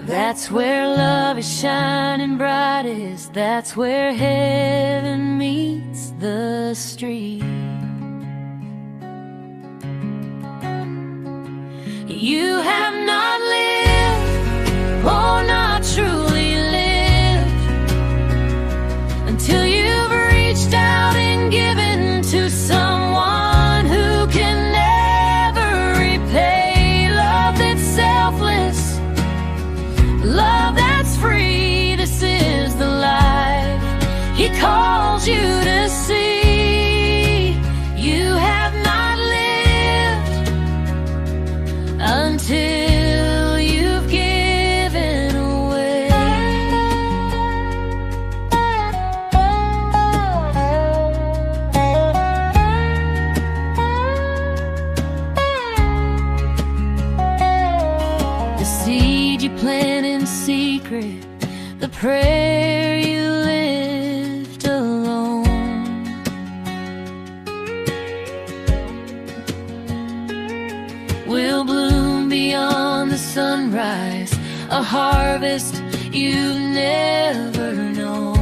that's where love is shining brightest. That's where heaven meets the street. You have not lived, oh, not truly lived, until you've reached out and given to someone who can never repay. Love that's selfless, love that's free. This is the life He calls you to see. You have not lived until you've given away. The seed you plant in secret, the prayer you lift alone, will bloom beyond the sunrise, a harvest you've never known.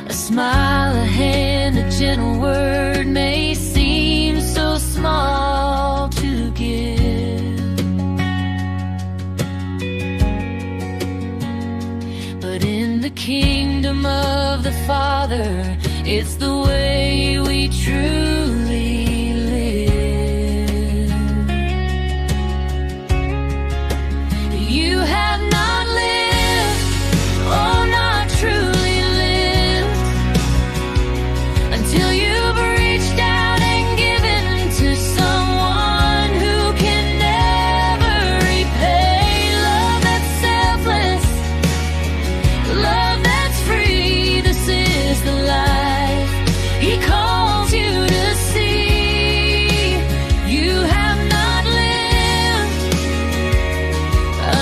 A smile, a hand, a gentle word may seem so small to give, but in the kingdom of the Father, it's the way we truly live. You have not lived, oh, not truly lived, until you've reached out and given to someone who can never repay. Love that's selfless, love that's free. This is the life He calls you to see. You have not lived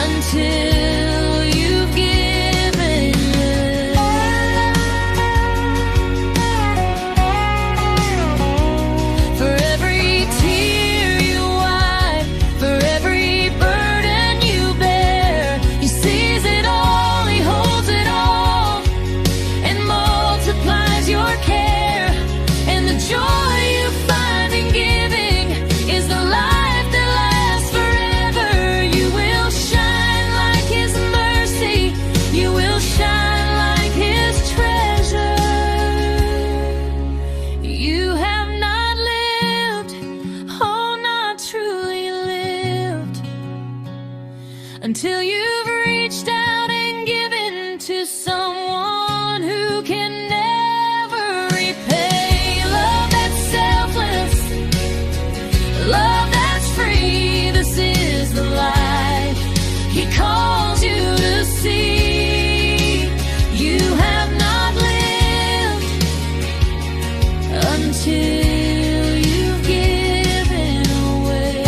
until you've given. For every tear you wipe, for every burden you bear, He sees it all, He holds it all, and multiplies your care. And the joy you find in giving is the life that lasts forever. You will shine like His mercy, you will shine like His treasure. You have not lived, oh, not truly lived, until you've reached out and given to someone who can never repay. Love that's selfless, love that's free. This is the life He calls you to see. You have not lived until you've given away.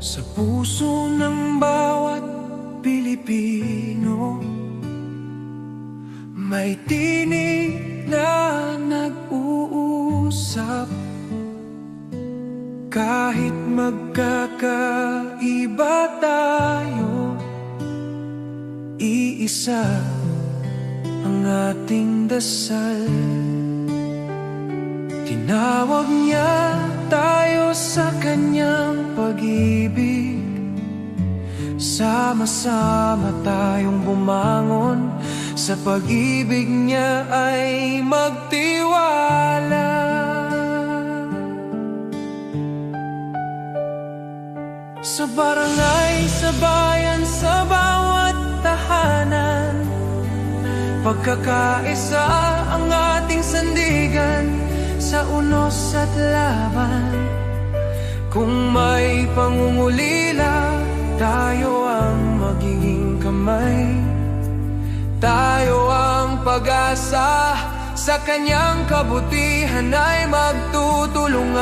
Sa puso ng bawat Pilipino, may tinig na nag-uusap. Kahit magkakaiba tayo, iisa ang ating dasal. Tinawag niya tayo sa kanyang pag-ibig. Sama-sama tayong bumangon, sa pag-ibig niya ay magtiwala. Sa barangay, sa bayan, sa bawat tahanan, pagkakaisa ang ating sandigan. Sa unos at laban, kung may pangungulila, tayo ang magiging kamay. Tayo ang pag-asa, sa kanyang kabutihan ay magtutulungan.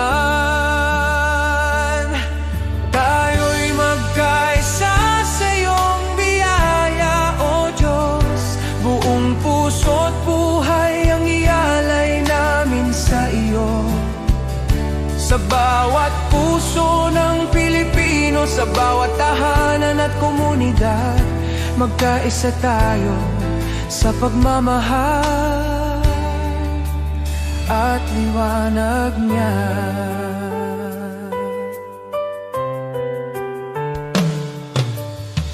Tayo'y magkaisa sa iyong biyaya, O Diyos. Buong puso't buhay ang ialay namin sa iyo. Sa bawat puso ng Pilipino, sa bawat tahanan at komunidad, magkaisa tayo sa pagmamahal at liwanag niya.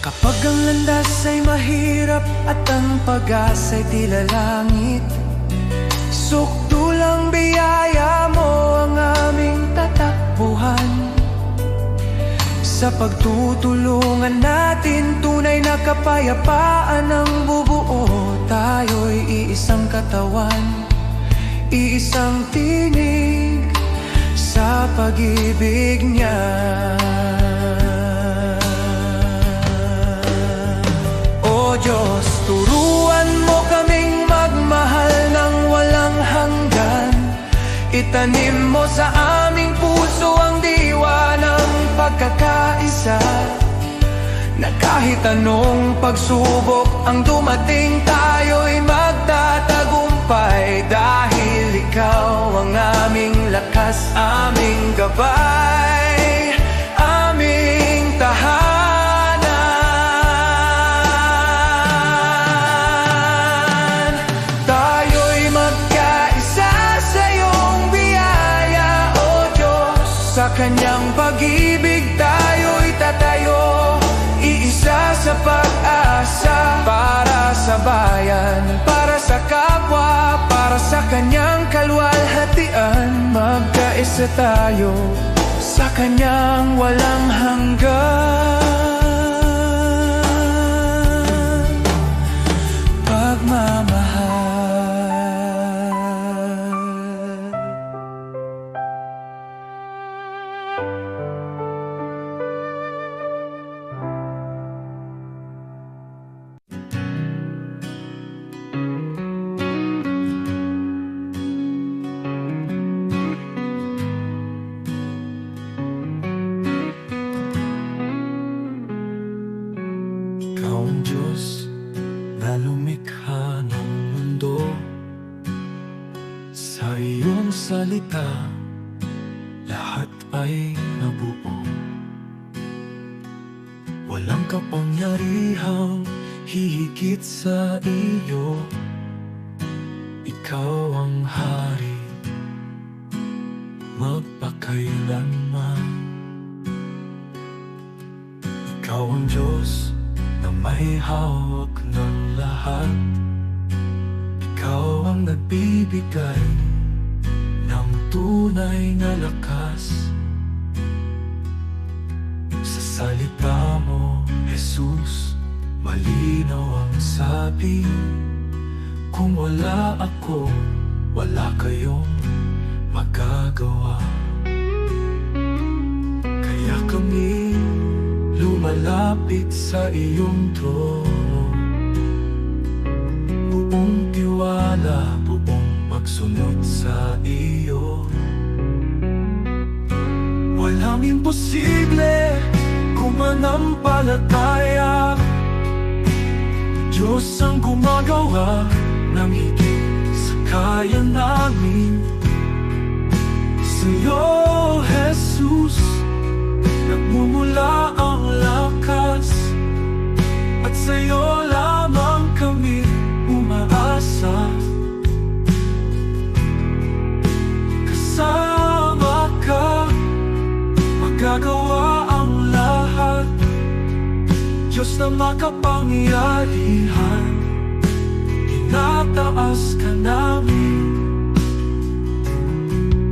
Kapag ang landas ay mahirap at ang pag-asa'y tila langit, sukdulang biyaya mo ang aming tatakbuhan. Sa pagtutulungan natin, tunay na kapayapaan ang bubuo. Tayo'y iisang katawan, iisang tinig, sa sa pag-ibig niya. O Diyos, turuan mo kaming magmahal ng walang hanggan. Itanim mo sa aming puso ang diwa ng pagkakaisa, na kahit anong pagsubok ang dumating, tayo'y magtatagumpay. Dahil ikaw ang aming lakas, aming gabay, aming tahanan. Tayo'y magkaisa sa iyong biyaya, O Diyos. Sa kanyang pag-ibig tayo'y tatayo, iisa sa pag-asa, para sa bayan, para sa kapwa, para sa kanyang kalwalhatian. Magkaisa tayo sa kanyang walang hanggan pagmamahal. Ikaw ang Diyos na lumikha ng mundo. Sa iyong salita, lahat ay nabuo. Walang kapangyarihang hihigit sa iyo. Ikaw ang hari magpakailanman. Ikaw ang Diyos na may hawak ng lahat. Ikaw ang nagbibigay ng tunay na lakas. Sa salita mo, Jesus, malinaw ang sabi, kung wala ako, wala kayong magagawa. Kaya kami lumalapit sa iyong trono, buong tiwala, buong pagsunod sa iyo. Walang imposible kung manampalataya. Diyos ang gumagawa ng higit sa kaya namin. Sa'yo, Jesus, nagmumula ang lakas, at sa'yo lamang kami umaasa. Kasama ka, magagawa ang lahat. Diyos na makapangyarihan, tinataas ka namin.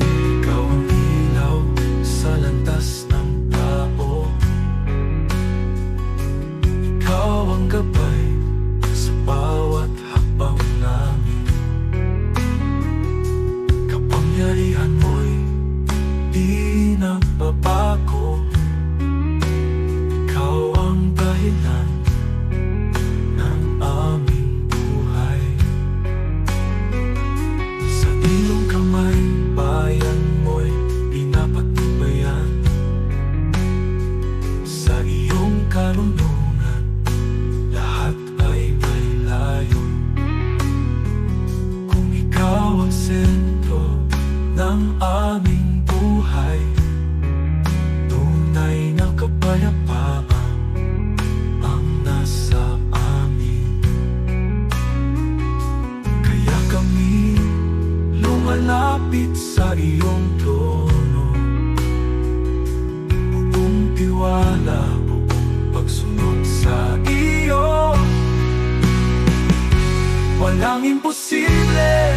Ikaw ang ilaw sa landas ng tao. Ikaw ang gabay sa bawat hakbang namin. Kapangyarihan mo'y di nagbabago. Ikaw ang dahilan ng aming buhay. Sa iyong kamay, bayan mo'y pinapatnubayan. Sa iyong karunungan, lahat ay may layo. Kung ikaw ang sentro ng aming buhay, tunay na kapayapaan ang nasa amin. Kaya kami lumalapit sa iyong trono, buong tiwala, buong pagsunod sa iyo. Walang imposible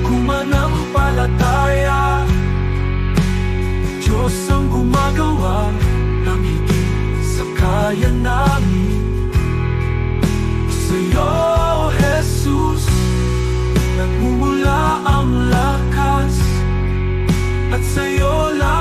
kung manampalataya. Diyos ang gumagawa ng higit sa kaya namin. Sa'yo, Jesus, nagmumula ang lakas, at sa'yo lang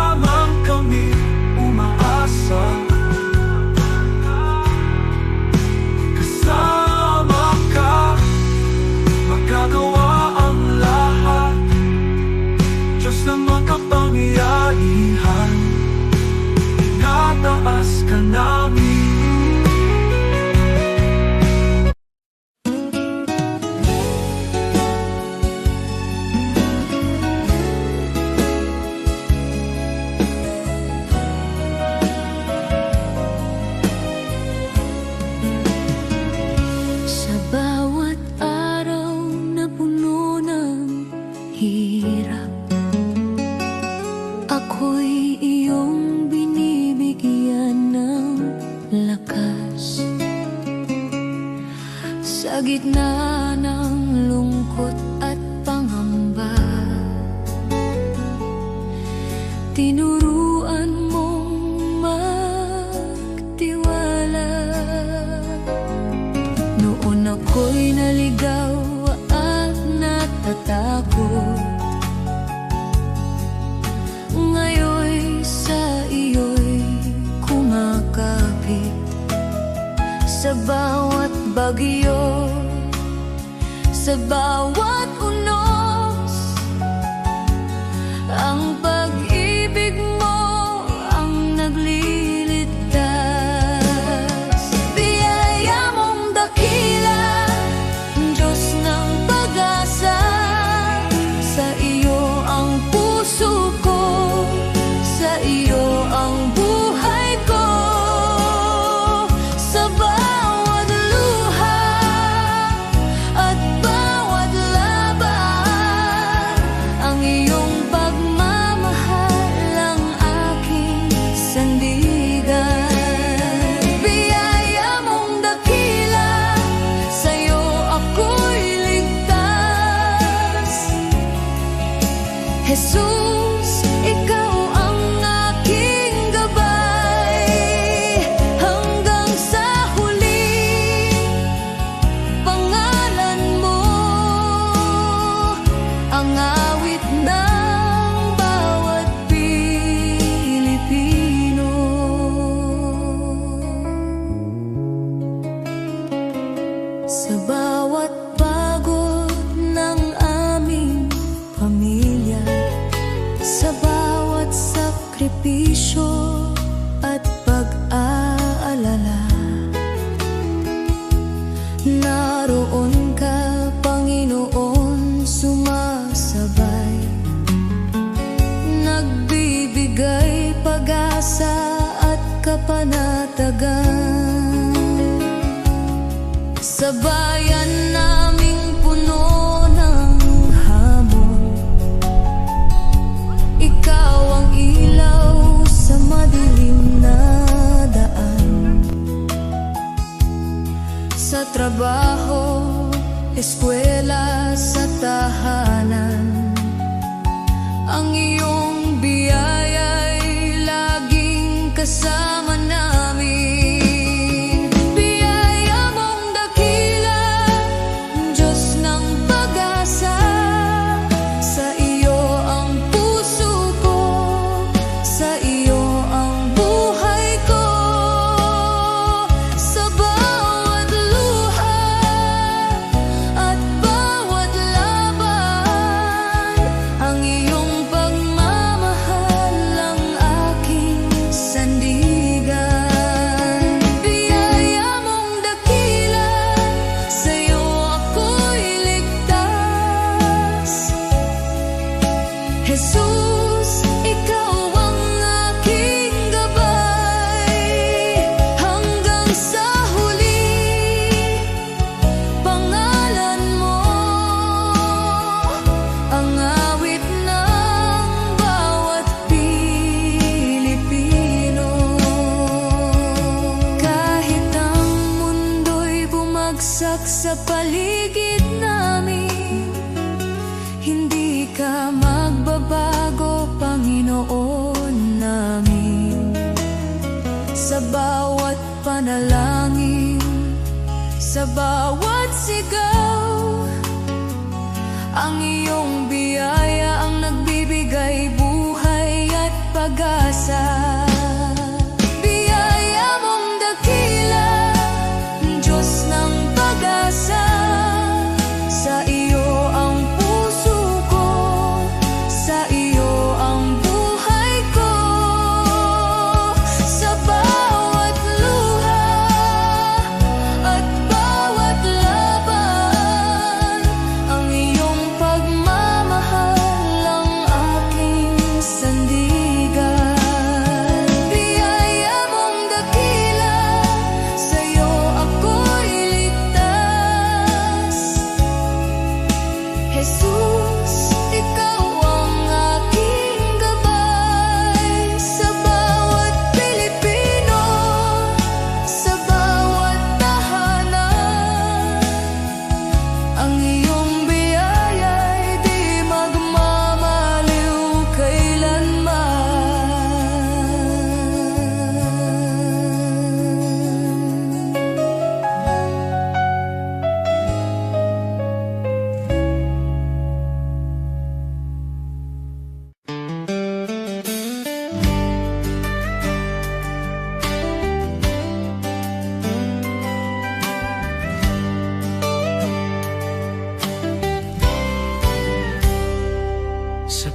gitna ng lungkot at pangamba, tinuruan mong magtiwala. Noon ako'y naligaw at natatakot, ngayon sa iyo'y kumakapit. Sa bawat bagyo, sa bawat unos, ang pag-ibig mo ang nagliligtas. Biyaya mong dakila, Diyos ng pag-asa, sa iyo ang puso ko, sa iyo ang buhay ko. Sa bawat luha at bawat laban, ang iyong pagmamahal ang aking sandigan. Biyaya mong dakila, sa'yo ako'y ligtas. Jesus, ikaw ang aking gabay, hanggang sa huli. Pangalan mo ang awit ng bawat Pilipino. Sa bawat pagod ng aming pamilya, sa bawat sakripisyo at pag-aalala, naroon ka, Panginoon, sumasabay, nagbibigay pag-asa at kapanatagan. Sa bayan naming puno ng hamon, ikaw ang ilaw sa madilim na daan. Sa trabaho, eskwela, sa tahanan, ang iyong biyaya'y laging kasama namin. Biyaya mong dakila, Diyos ng pag-asa, sa iyo ang puso ko, sa iyo ang buhay ko. Sa bawat luha at bawat laban, ang iyong pagmamahal ang aking sandigan. Biyaya mong dakila, sa'yo ako'y ligtas. Jesus, ikaw ang aking gabay, hanggang sa huli. Pangalan mo ang awit ng bawat Pilipino. Kahit ang mundo'y bumagsak sa paligid namin, hindi ka magbabago, Panginoon namin. Sa bawat panalangin, sa bawat sigaw, ang iyong biyaya ang nagbibigay buhay at pag-asa. Biyaya mong dakila, Diyos ng pag-asa, sa iyo ang puso ko, sa iyo ang buhay ko. Sa bawat luha at bawat laban, ang iyong pagmamahal ang aking sandigan.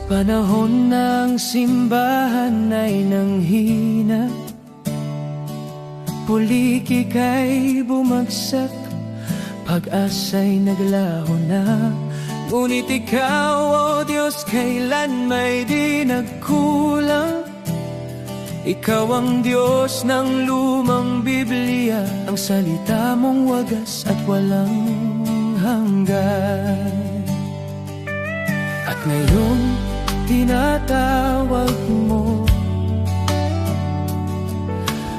Panahon ng simbahan ay nanghina, puliki kay bumagsak, pag-asa'y naglaho na. Ngunit ikaw, o Diyos, kailan may di nagkulang. Ikaw ang Diyos ng lumang Biblia, ang salita mong wagas at walang hanggan. At ngayon, tinatawag mo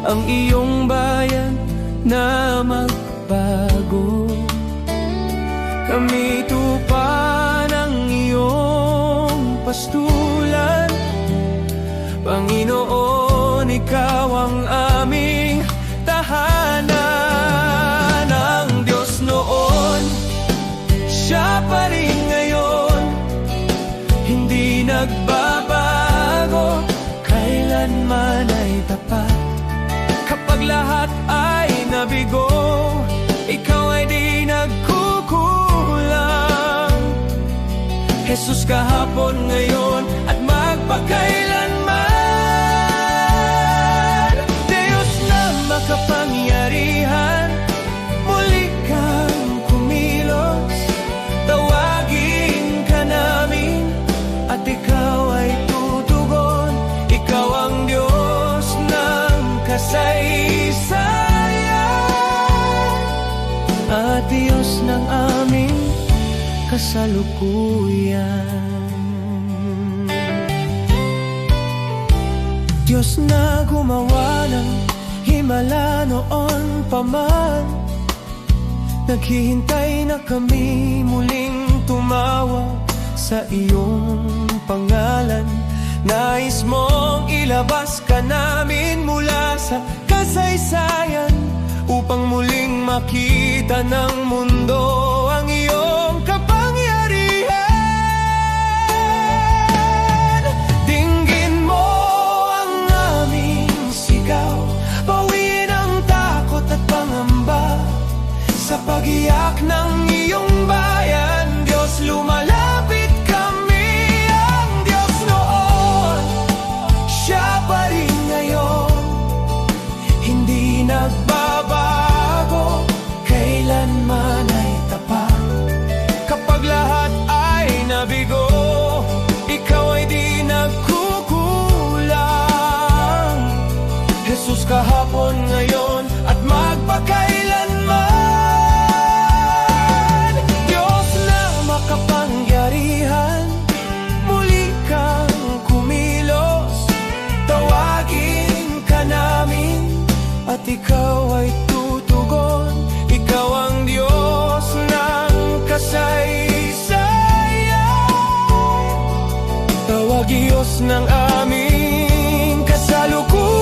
ang iyong bayan na magbago. Kami tupa ng iyong pastulan, Panginoon, ikaw ang aming tahanan. Ang Diyos noon, Siya pa rin ngayon, hindi nagbabago, kailanman ay tapat. Kapag lahat ay nabigo, ikaw ay di nagkukulang. Jesus, kahapon, ngayon at magpakailanman. Diyos na makapangyarihan, muli kang kumilos. Tawagin ka namin at ikaw ay tutugon. Ikaw ang Diyos ng kasaysayan at Diyos ng aming kasalukuyan. Diyos na gumawa ng himala noon pa man, naghihintay na kami muling tumawag sa iyong pangalan. Nais mong ilabas ka namin mula sa kasaysayan, upang muling makita ng mundo ang iyong kapangyarihan. Dinggin mo ang aming sigaw, bawiin ang takot at pangamba. Sa pag-iyak ng iyong bayan, Diyos, lumalapit kami. Ang Diyos noon, Siya pa rin ngayon, hindi nagbabago, kailanman ay tapat. Kapag lahat ay nabigo, ikaw ay di nagkukulang. Jesus, kahapon, ngayon at magpakailanman. Diyos na makapangyarihan, muli kang kumilos. Tawagin ka namin at ikaw ay tutugon. Ikaw ang Diyos ng kasaysayan, tawag Diyos ng aming kasalukuyan.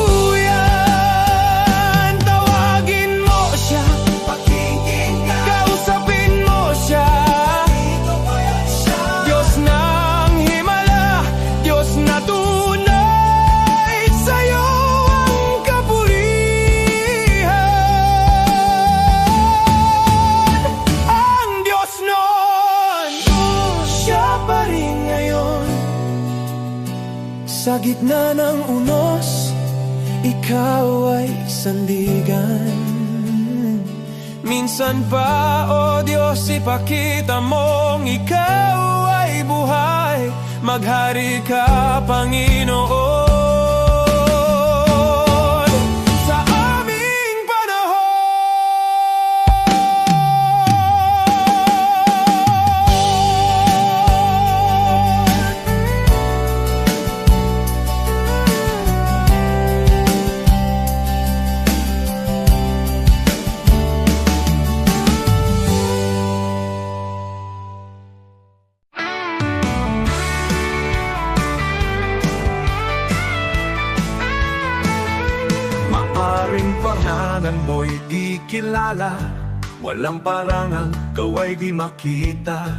Tawagin mo Siya, pakinggan, kausapin mo Siya. Diyos ng himala, Diyos na tunay, sa'yo ang kapurihan. Ang Diyos noon, Siya pa rin ngayon. Sa gitna ng unos, ikaw ay sandigan. Minsan pa, o Diyos, ipakita mong ikaw ay buhay. Maghari ka, Panginoon, sa aming panahon. Maaring pangalan mo'y di kilala, walang parangal, kaway di makita.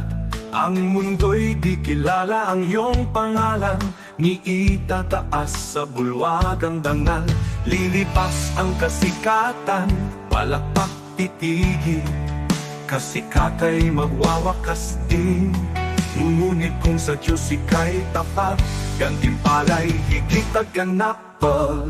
Ang mundo'y di kilala ang iyong pangalan, ni itataas sa bulwagang dangal. Lilipas ang kasikatan, palakpak titigil, kasikatay magwawakas din. Ngunit kung sa Diyos ika'y tapat, gantimpala'y higit at ganap pa.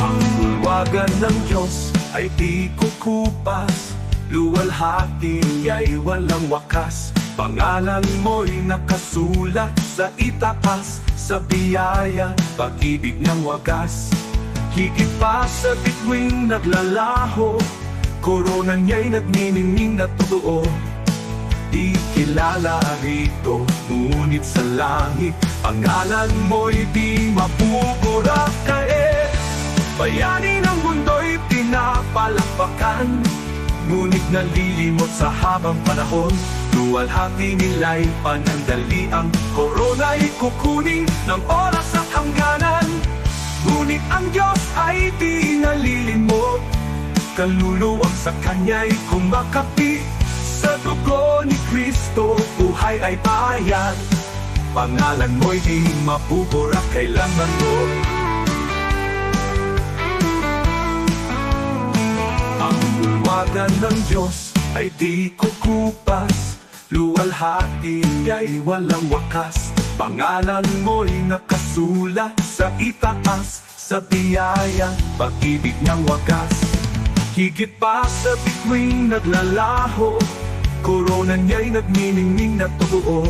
Ang bulwagan ng Diyos ay di kukupas, luwalhati niya'y walang wakas. Pangalan mo'y nakasulat sa itaas, sa biyaya, pag-ibig niyang wagas. Higit pa sa bituing naglalaho, korona niya'y nagniningning na totoo. Di kilala rito, ngunit sa langit, pangalan mo'y di mabubura. Kaya bayani ng mundo'y pinapalakpakan, ngunit nalilimot sa habang panahon. Luwalhati nila'y panandaliang, korona'y kukunin ng oras at hangganan. Ngunit ang Diyos ay di nalilimot, kaluluwang sa Kanya'y kumakapi. Sa dugo ni Kristo, buhay ay bayan. Pangalan mo'y di mabubura kailanman mo. Ang bulwagan ng Diyos ay di kukupas, luwalhati niya'y walang wakas. Pangalan mo'y nakasulat sa itaas, sa biyaya, pag-ibig niyang wagas. Higit pa sa bituing naglalaho, korona niya'y nagniningning na totoo.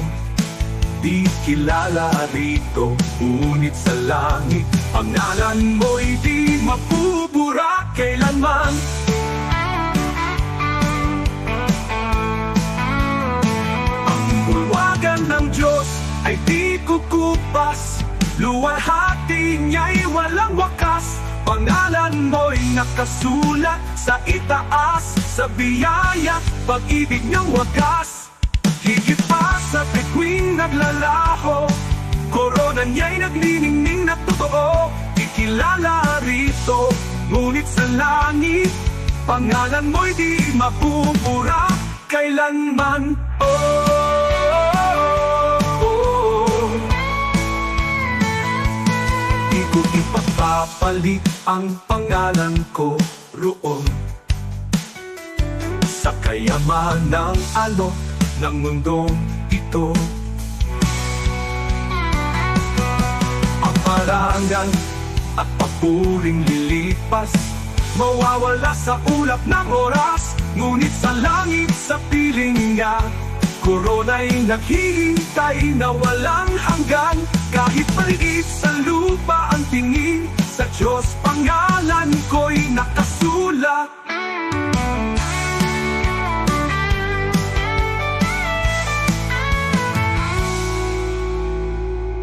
Di kilala rito, ngunit sa langit, pangalan mo'y di mabubura kailanman. Ng Diyos ay di kukupas, luwalhati niya'y walang wakas. Pangalan mo'y nakasulat sa itaas, sa biyaya, pag-ibig niyang wagas. Higit pa sa bituing naglalaho, korona niya'y nagniningning na totoo. Ikilala rito, ngunit sa langit, pangalan mo'y di mabubura kailanman. Ipapapalit ang pangalan ko roon sa kayamanang alok ng mundong ito. Ang parangal at papuring lilipas, mawawala sa ulap ng oras. Ngunit sa langit sa piling niya, korona'y naghihintay na walang hanggan.